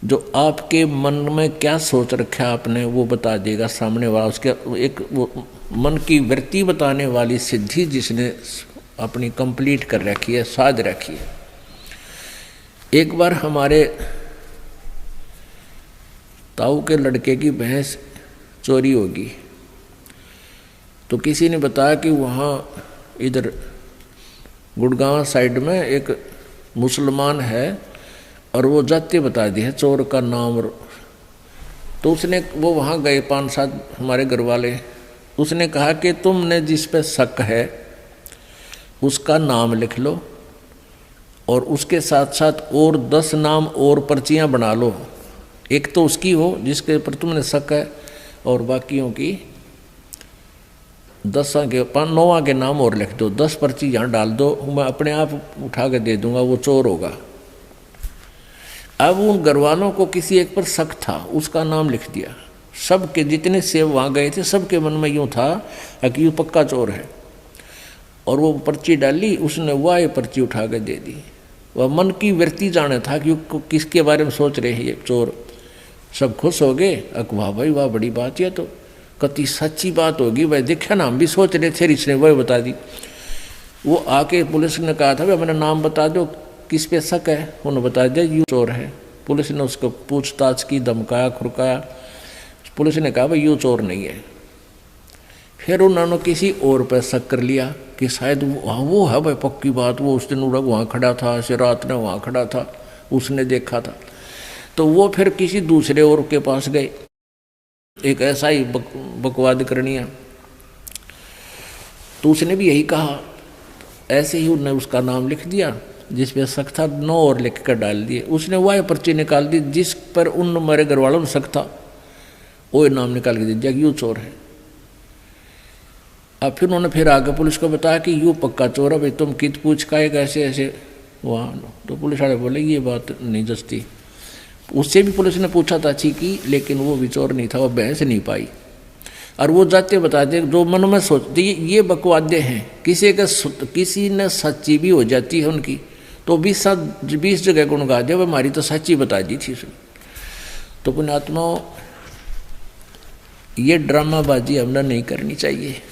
जो आपके मन में क्या सोच रखा आपने वो बता देगा सामने वाला। उसके एक वो मन की वृत्ति बताने वाली सिद्धि जिसने अपनी कंप्लीट कर रखी है, साध रखी है। एक बार हमारे ताऊ के लड़के की भैंस चोरी होगी, तो किसी ने बताया कि वहाँ इधर गुड़गांव साइड में एक मुसलमान है और वो जाति बता दी है चोर का नाम। तो उसने वो वहाँ गए 5-7 हमारे घर वाले, उसने कहा कि तुमने जिस पे शक है उसका नाम लिख लो और उसके साथ साथ और 10 नाम और पर्चियाँ बना लो। एक तो उसकी हो जिसके ऊपर तुमने शक है और बाकियों की 10 के 9 के नाम और लिख दो। 10 पर्ची यहाँ डाल दो, मैं अपने आप उठा के दे दूंगा, वो चोर होगा। अब उन घरवालों को किसी एक पर शक था, उसका नाम लिख दिया। सबके जितने सेव वहाँ गए थे सबके मन में यूँ था कि यूँ पक्का चोर है, और वो पर्ची डाली, उसने वह ये पर्ची उठा के दे दी। वह मन की वृत्ति जाने था कि किसके बारे में सोच रहे हैं ये चोर। सब खुश हो गए, वाह भाई वाह, बड़ी बात है, तो कति सच्ची बात होगी भाई, देखा ना हम भी सोच रहे थे, इसने वह बता दी। वो आके पुलिस ने कहा था भाई अपना नाम बता दो, किस पे शक है, उन्होंने बता दिया यूँ चोर है। पुलिस ने उसको पूछताछ की, धमकाया खुरकाया, पुलिस ने कहा भाई यूँ चोर नहीं है। फिर उन्होंने किसी और पर शक कर लिया कि शायद वो है भाई पक्की बात, वो उस दिन वहाँ खड़ा था, ऐसे रात में वहाँ खड़ा था, उसने देखा था। तो वो फिर किसी दूसरे और के पास गए, एक ऐसा ही बकवाद करनी है, तो उसने भी यही कहा। ऐसे ही उन्होंने उसका नाम लिख दिया, जिस पे शक था 9 और लिख कर डाल दिए। उसने वह पर्ची निकाल दी जिस पर उन हमारे घर वालों ने शक था, वो नाम निकाल के दे दिया यूँ चोर है। अब फिर उन्होंने फिर आगे पुलिस को बताया कि यूँ पक्का चोर है भाई, तुम कित पूछ का एक ऐसे ऐसे वहाँ। तो पुलिस वाले बोले ये बात नहीं जचती। उससे भी पुलिस ने पूछा था अच्छी की, लेकिन वो भी चोर नहीं था, वो बहस नहीं पाई। और वो जाते बताते जो मन में सोचते ये बकवादे हैं, किसी ने सच्ची भी हो जाती है उनकी, तो 20 जगह गुण गा दे, हमारी तो सच्ची बता दी थी उसने। तो पुण्यात्माओं, ये ड्रामाबाजी हमने नहीं करनी चाहिए।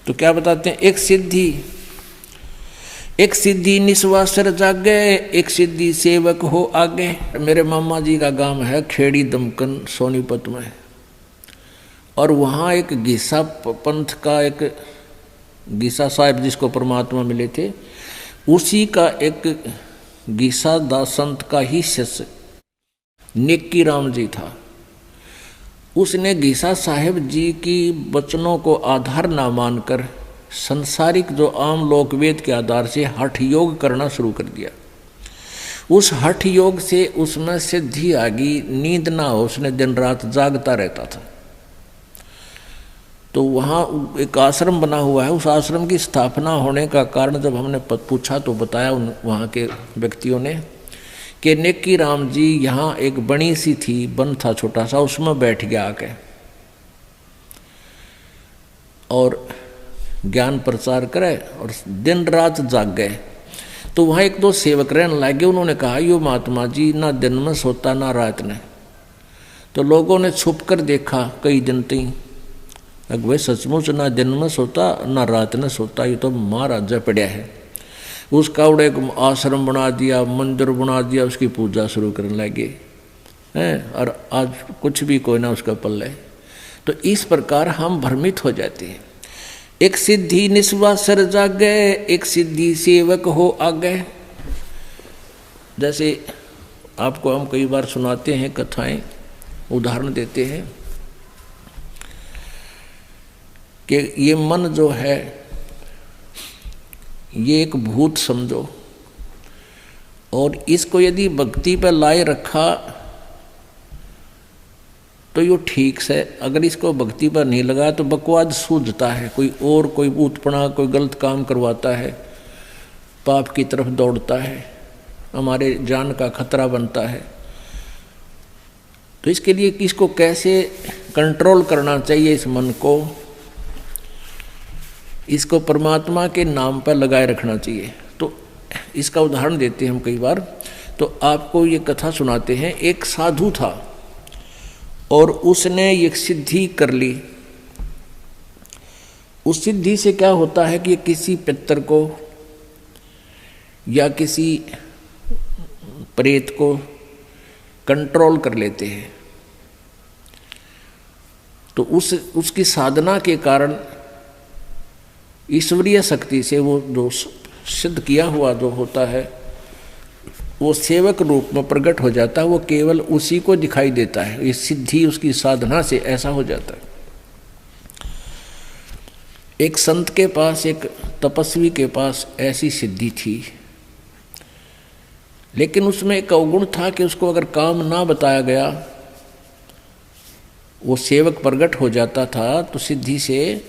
तो क्या बताते हैं, एक सिद्धि निस्वासर जागे, एक सिद्धि सेवक हो आगे। मेरे मामा जी का गांव है खेड़ी दमकन सोनीपत में, और वहाँ एक गीसा पंथ का एक गीसा साहिब जिसको परमात्मा मिले थे, उसी का एक गीसा दास संत का ही शिष्य नेक्की राम जी था। उसने गीसा साहिब जी की वचनों को आधार ना मानकर संसारिक जो आम लोकवेद के आधार से हठ योग करना शुरू कर दिया। उस हठ योग से उसमें सिद्धि आ गई, नींद ना हो, उसने दिन रात जागता रहता था। तो वहाँ एक आश्रम बना हुआ है, उस आश्रम की स्थापना होने का कारण जब हमने पूछा तो बताया वहाँ के व्यक्तियों ने कि नेक्की राम जी यहाँ एक बनी सी थी, वन था छोटा सा, उसमें बैठ गया आके और ज्ञान प्रचार करे और दिन रात जाग गए। तो वहाँ 1-2 सेवक रहने लगे। उन्होंने कहा यो महात्मा जी ना दिन में सोता ना रात में। तो लोगों ने छुप कर देखा कई दिन तक, अगवे सचमुच ना दिन में सोता ना रात में सोता, ये तो महाराजा पड़ा है। उसका उड़े एक आश्रम बना दिया, मंदिर बना दिया, उसकी पूजा शुरू करने लगे हैं, और आज कुछ भी कोई ना उसका पल्ले। तो इस प्रकार हम भ्रमित हो जाते हैं। एक सिद्धि निस्वासर जागे, एक सिद्धि सेवक हो आगे। जैसे आपको हम कई बार सुनाते हैं कथाएं, उदाहरण देते हैं कि ये मन जो है ये एक भूत समझो, और इसको यदि भक्ति पर लाए रखा तो ये ठीक से, अगर इसको भक्ति पर नहीं लगा तो बकवाद सूझता है, कोई और कोई उत्पना कोई गलत काम करवाता है, पाप की तरफ दौड़ता है, हमारे जान का खतरा बनता है। तो इसके लिए किसको कैसे कंट्रोल करना चाहिए, इस मन को, इसको परमात्मा के नाम पर लगाए रखना चाहिए। तो इसका उदाहरण देते हैं हम कई बार तो आपको ये कथा सुनाते हैं। एक साधु था और उसने ये सिद्धि कर ली। उस सिद्धि से क्या होता है कि किसी पितर को या किसी प्रेत को कंट्रोल कर लेते हैं। तो उसकी साधना के कारण ईश्वरीय शक्ति से वो जो सिद्ध किया हुआ जो होता है वो सेवक रूप में प्रकट हो जाता है। वो केवल उसी को दिखाई देता है। ये सिद्धि उसकी साधना से ऐसा हो जाता है। एक संत के पास, एक तपस्वी के पास ऐसी सिद्धि थी, लेकिन उसमें एक अवगुण था कि उसको अगर काम ना बताया गया, वो सेवक प्रकट हो जाता था तो सिद्धि से,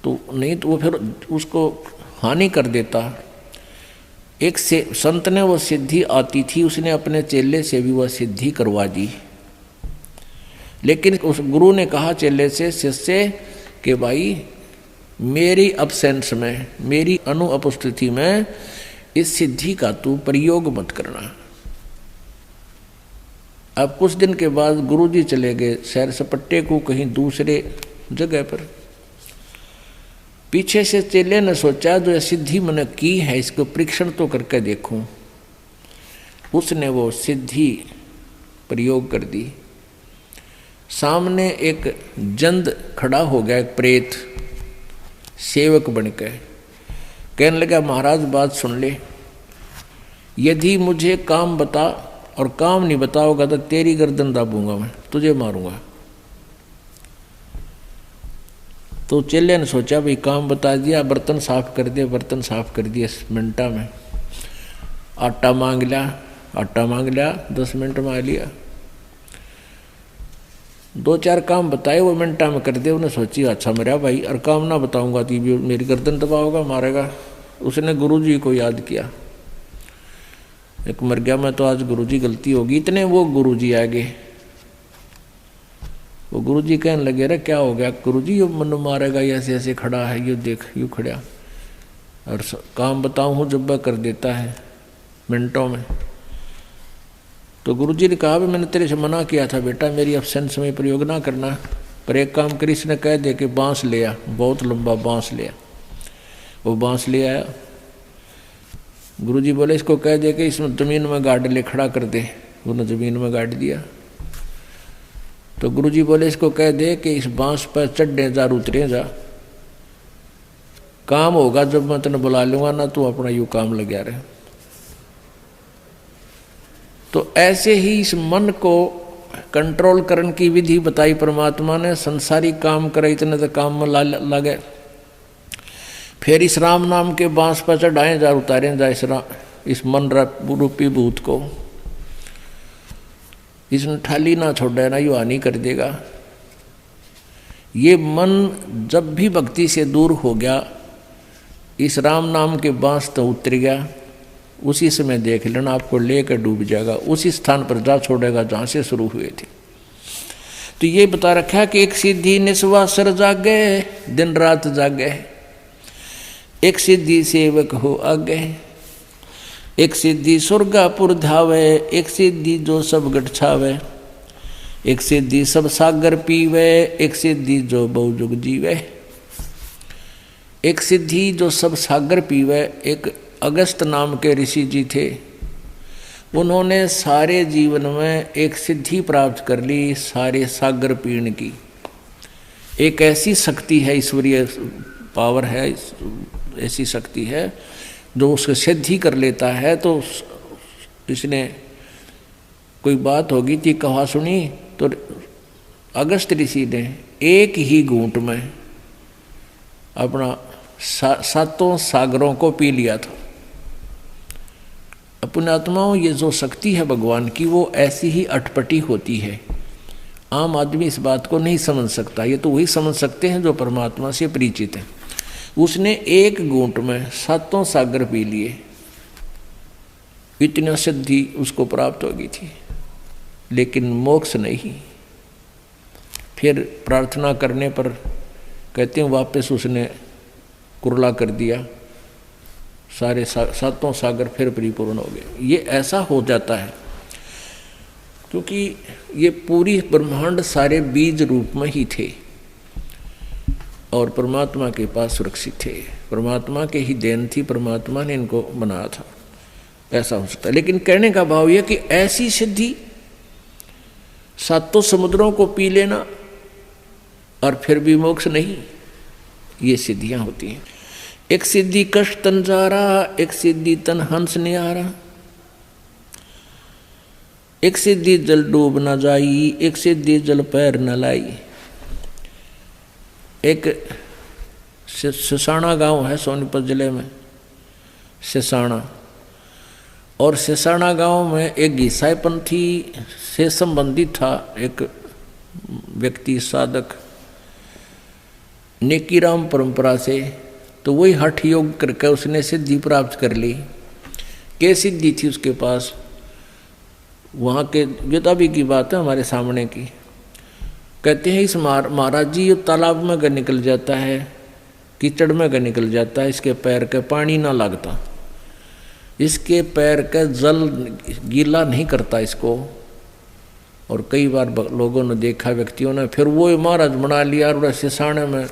तो नहीं तो वो फिर उसको हानि कर देता। एक से संत ने वो सिद्धि आती थी, उसने अपने चेले से भी वह सिद्धि करवा दी। लेकिन उस गुरु ने कहा चेले से, शिष्य कि भाई मेरी अब्सेंस में, मेरी अनुपस्थिति में इस सिद्धि का तू प्रयोग मत करना। अब कुछ दिन के बाद गुरुजी चले गए सैर सपट्टे को कहीं दूसरे जगह पर। पीछे से चेले ने सोचा जो सिद्धि मैंने की है इसको परीक्षण तो करके देखूं। उसने वो सिद्धि प्रयोग कर दी। सामने एक जंद खड़ा हो गया, एक प्रेत सेवक बनकर कहने लगा, महाराज बात सुन ले, यदि मुझे काम बता और काम नहीं बताओगा तो तेरी गर्दन दाबूंगा, मैं तुझे मारूंगा। तो चेले ने सोचा भाई काम बता दिया, बर्तन साफ कर दिया, बर्तन साफ कर दिया मिनटा में। आटा मांग लिया 10 मिनट में आ लिया। 2-4 काम बताए वो मिनटा में कर दिया। उन्हें सोची अच्छा मेरा भाई, और काम ना बताऊंगा तो मेरी गर्दन दबाओगा, मारेगा। उसने गुरुजी को याद किया, एक मर गया मैं तो आज गुरुजी गलती होगी। इतने वो गुरुजी आ गए। वो गुरुजी कहने लगे, रे क्या हो गया गुरुजी, ये मन मारेगा, ये ऐसे ऐसे खड़ा है, ये देख यूँ खड़ा, और काम बताऊँ हूँ जब वह कर देता है मिनटों में। तो गुरुजी ने कहा, मैंने तेरे से मना किया था बेटा, मेरी एब्सेंस में प्रयोग ना करना। पर एक काम करी, इसने कह दे कि बांस ले आ, बहुत लंबा बांस ले आ। वो बांस ले आया। गुरुजी बोले इसको कह दे कि इसमें ज़मीन में गाड़ ले, खड़ा कर दे। उन्होंने ज़मीन में गाड़ दिया। तो गुरुजी बोले इसको कह दे कि इस बांस पर चढ़ने जा, उतरे जा, काम होगा जब मैं तेने बुला लूंगा ना, तू अपना यूँ काम लगा रहे। तो ऐसे ही इस मन को कंट्रोल करने की विधि बताई परमात्मा ने। संसारी काम करे इतने तो काम में लगे। फिर इस राम नाम के बांस पर चढ़ाए जा, उतारे जा इस मन रूपी भूत को। इसने ठाली ना छोड़े ना, यू हानि कर देगा। ये मन जब भी भक्ति से दूर हो गया, इस राम नाम के बांस तो उतर गया, उसी समय देख लेना आपको लेकर डूब जाएगा, उसी स्थान पर जा छोड़ेगा जहाँ से शुरू हुए थे। तो ये बता रखा कि एक सिद्धि निस्वासर जागे, दिन रात जागे, एक सिद्धि सेवक हो आगे, एक सिद्धि स्वर्गापुर धावे, एक सिद्धि जो सब गठ छावे, एक सिद्धि सब सागर पीवे, एक सिद्धि जो बहुजुग जीवे। एक सिद्धि जो सब सागर पीवे, एक अगस्त नाम के ऋषि जी थे। उन्होंने सारे जीवन में एक सिद्धि प्राप्त कर ली, सारे सागर पीण की। एक ऐसी शक्ति है, ईश्वरीय पावर है, ऐसी शक्ति है जो उसको सिद्धि कर लेता है। तो इसने कोई बात होगी थी, कहा सुनी, तो अगस्त ऋषि ने एक ही घूंट में अपना 7 सागरों को पी लिया था। अपने आत्माओं, ये जो शक्ति है भगवान की, वो ऐसी ही अटपटी होती है। आम आदमी इस बात को नहीं समझ सकता। ये तो वही समझ सकते हैं जो परमात्मा से परिचित है। उसने एक घूंट में 7 सागर पी लिए, इतनी सिद्धि उसको प्राप्त हो गई थी, लेकिन मोक्ष नहीं। फिर प्रार्थना करने पर कहते हैं वापस उसने कुरला कर दिया, सारे सातों सागर फिर परिपूर्ण हो गए। ये ऐसा हो जाता है क्योंकि ये पूरी ब्रह्मांड सारे बीज रूप में ही थे और परमात्मा के पास सुरक्षित थे, परमात्मा के ही देन थी, परमात्मा ने इनको बनाया था। ऐसा हो सकता है। लेकिन कहने का भाव यह कि ऐसी सिद्धि सातों समुद्रों को पी लेना और फिर भी मोक्ष नहीं, ये सिद्धियां होती हैं। एक सिद्धि कष्ट तन जा रहा, एक सिद्धि तन हंस ने आ रहा, एक सिद्धि जल डूब न जाई, एक सिद्धि जल पैर न लाई। एक सिसाना गांव है सोनीपत जिले में, सिसाना, और सिसाना गांव में एक ईसाईपंथी से संबंधित था एक व्यक्ति, साधक, नेकीराम परंपरा से। तो वही हठ योग करके उसने सिद्धि प्राप्त कर ली। क्या सिद्धि थी उसके पास? वहाँ के वेदाबी की बात है हमारे सामने की। कहते हैं इस महाराज जी ये तालाब में अगर निकल जाता है, कीचड़ में अगर निकल जाता है, इसके पैर का पानी ना लगता, इसके पैर का जल गीला नहीं करता इसको। और कई बार लोगों ने देखा, व्यक्तियों ने, फिर वो महाराज बना लिया और सिसाने में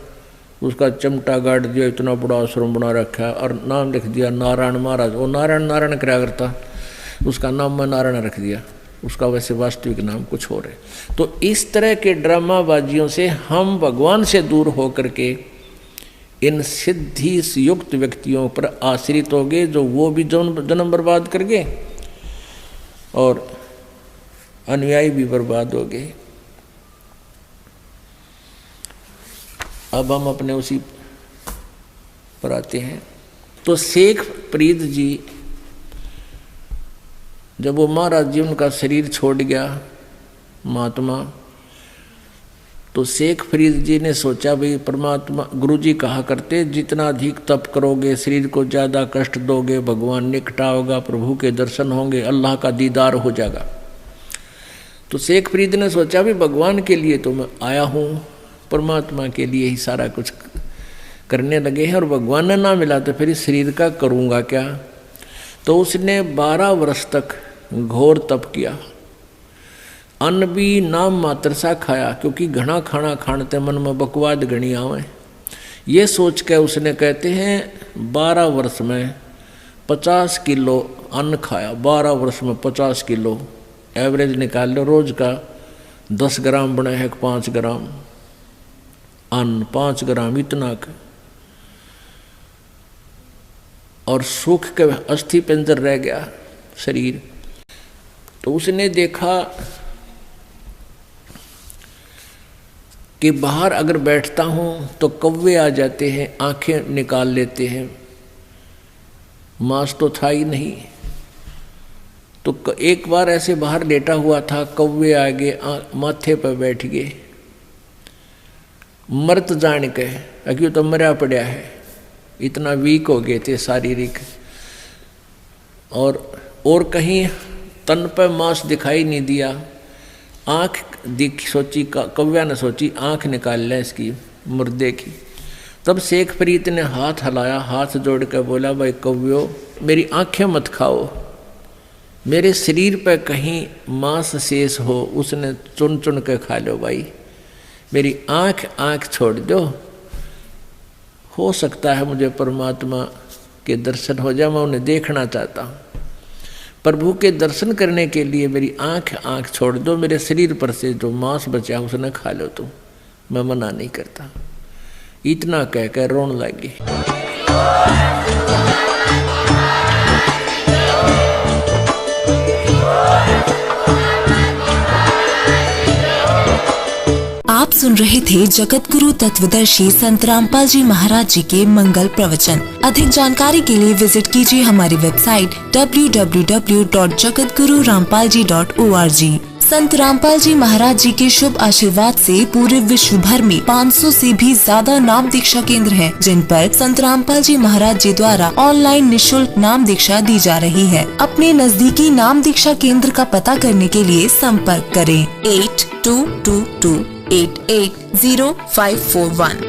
उसका चमटा गाड़ दिया, इतना बड़ा आश्रम बना रखा और नाम लिख दिया नारायण महाराज। वो नारायण नारायण क्या करता, उसका नाम मैं नारायण रख दिया, उसका वैसे वास्तविक नाम कुछ और है। तो इस तरह के ड्रामाबाजियों से हम भगवान से दूर होकर के इन सिद्धि युक्त व्यक्तियों पर आश्रित हो गए, जो वो भी जन्म बर्बाद कर गए और अनुयायी भी बर्बाद हो गए। अब हम अपने उसी पर आते हैं। तो शेख फरीद जी, जब वो महाराज जी उनका शरीर छोड़ गया महात्मा, तो शेख फरीद जी ने सोचा भाई परमात्मा, गुरु जी कहा करते जितना अधिक तप करोगे, शरीर को ज़्यादा कष्ट दोगे, भगवान निकट होगा, प्रभु के दर्शन होंगे, अल्लाह का दीदार हो जाएगा। तो शेख फरीद ने सोचा भी भगवान के लिए तो मैं आया हूँ, परमात्मा के लिए ही सारा कुछ करने लगे हैं और भगवान ने ना मिला तो फिर इस शरीर का करूँगा क्या। तो उसने 12 वर्ष तक घोर तप किया, अन्न भी नाम मात्र सा खाया, क्योंकि घना खाना खाने मन में बकवाद घनी आवे। ये सोच के उसने, कहते हैं 12 वर्ष में 50 किलो अन्न खाया। 12 वर्ष में 50 किलो एवरेज निकाल लो, रोज का 10 ग्राम बना है, 5 ग्राम अन्न, 5 ग्राम इतना का। और सूख के अस्थि पिंजर रह गया शरीर। तो उसने देखा कि बाहर अगर बैठता हूँ तो कौवे आ जाते हैं, आंखें निकाल लेते हैं, मांस तो था ही नहीं। तो एक बार ऐसे बाहर लेटा हुआ था, कौवे आ गए, माथे पर बैठ गए, मर्त जान के, अक्यों तो मरा पड़ा है, इतना वीक हो गए थे शारीरिक। और कहीं तन पर मांस दिखाई नहीं दिया। आँख सोची, कौव्या ने सोची आँख निकाल लें इसकी मुर्दे की। तब शेख फरीद ने हाथ हिलाया, हाथ जोड़ कर बोला, भाई कौव्यो मेरी आँखें मत खाओ, मेरे शरीर पर कहीं मांस शेष हो उसने चुन चुन कर खा लो भाई, मेरी आँख छोड़ दो, हो सकता है मुझे परमात्मा के दर्शन हो जाए, मैं उन्हें देखना चाहता हूँ। प्रभु के दर्शन करने के लिए मेरी आँख छोड़ दो, मेरे शरीर पर से जो मांस बचा उसने खा लो तुम, मैं मना नहीं करता। इतना कहकर रोने लगी। आप सुन रहे थे जगत गुरु तत्वदर्शी संत रामपाल जी महाराज जी के मंगल प्रवचन। अधिक जानकारी के लिए विजिट कीजिए हमारी वेबसाइट www.jagatgururampalji.org। संत रामपाल जी महाराज जी के शुभ आशीर्वाद से पूरे विश्व भर में 500 से भी ज्यादा नाम दीक्षा केंद्र हैं, जिन पर संत रामपाल जी महाराज जी द्वारा ऑनलाइन निःशुल्क नाम दीक्षा दी जा रही है। अपने नजदीकी नाम दीक्षा केंद्र का पता करने के लिए संपर्क करें 8222880541।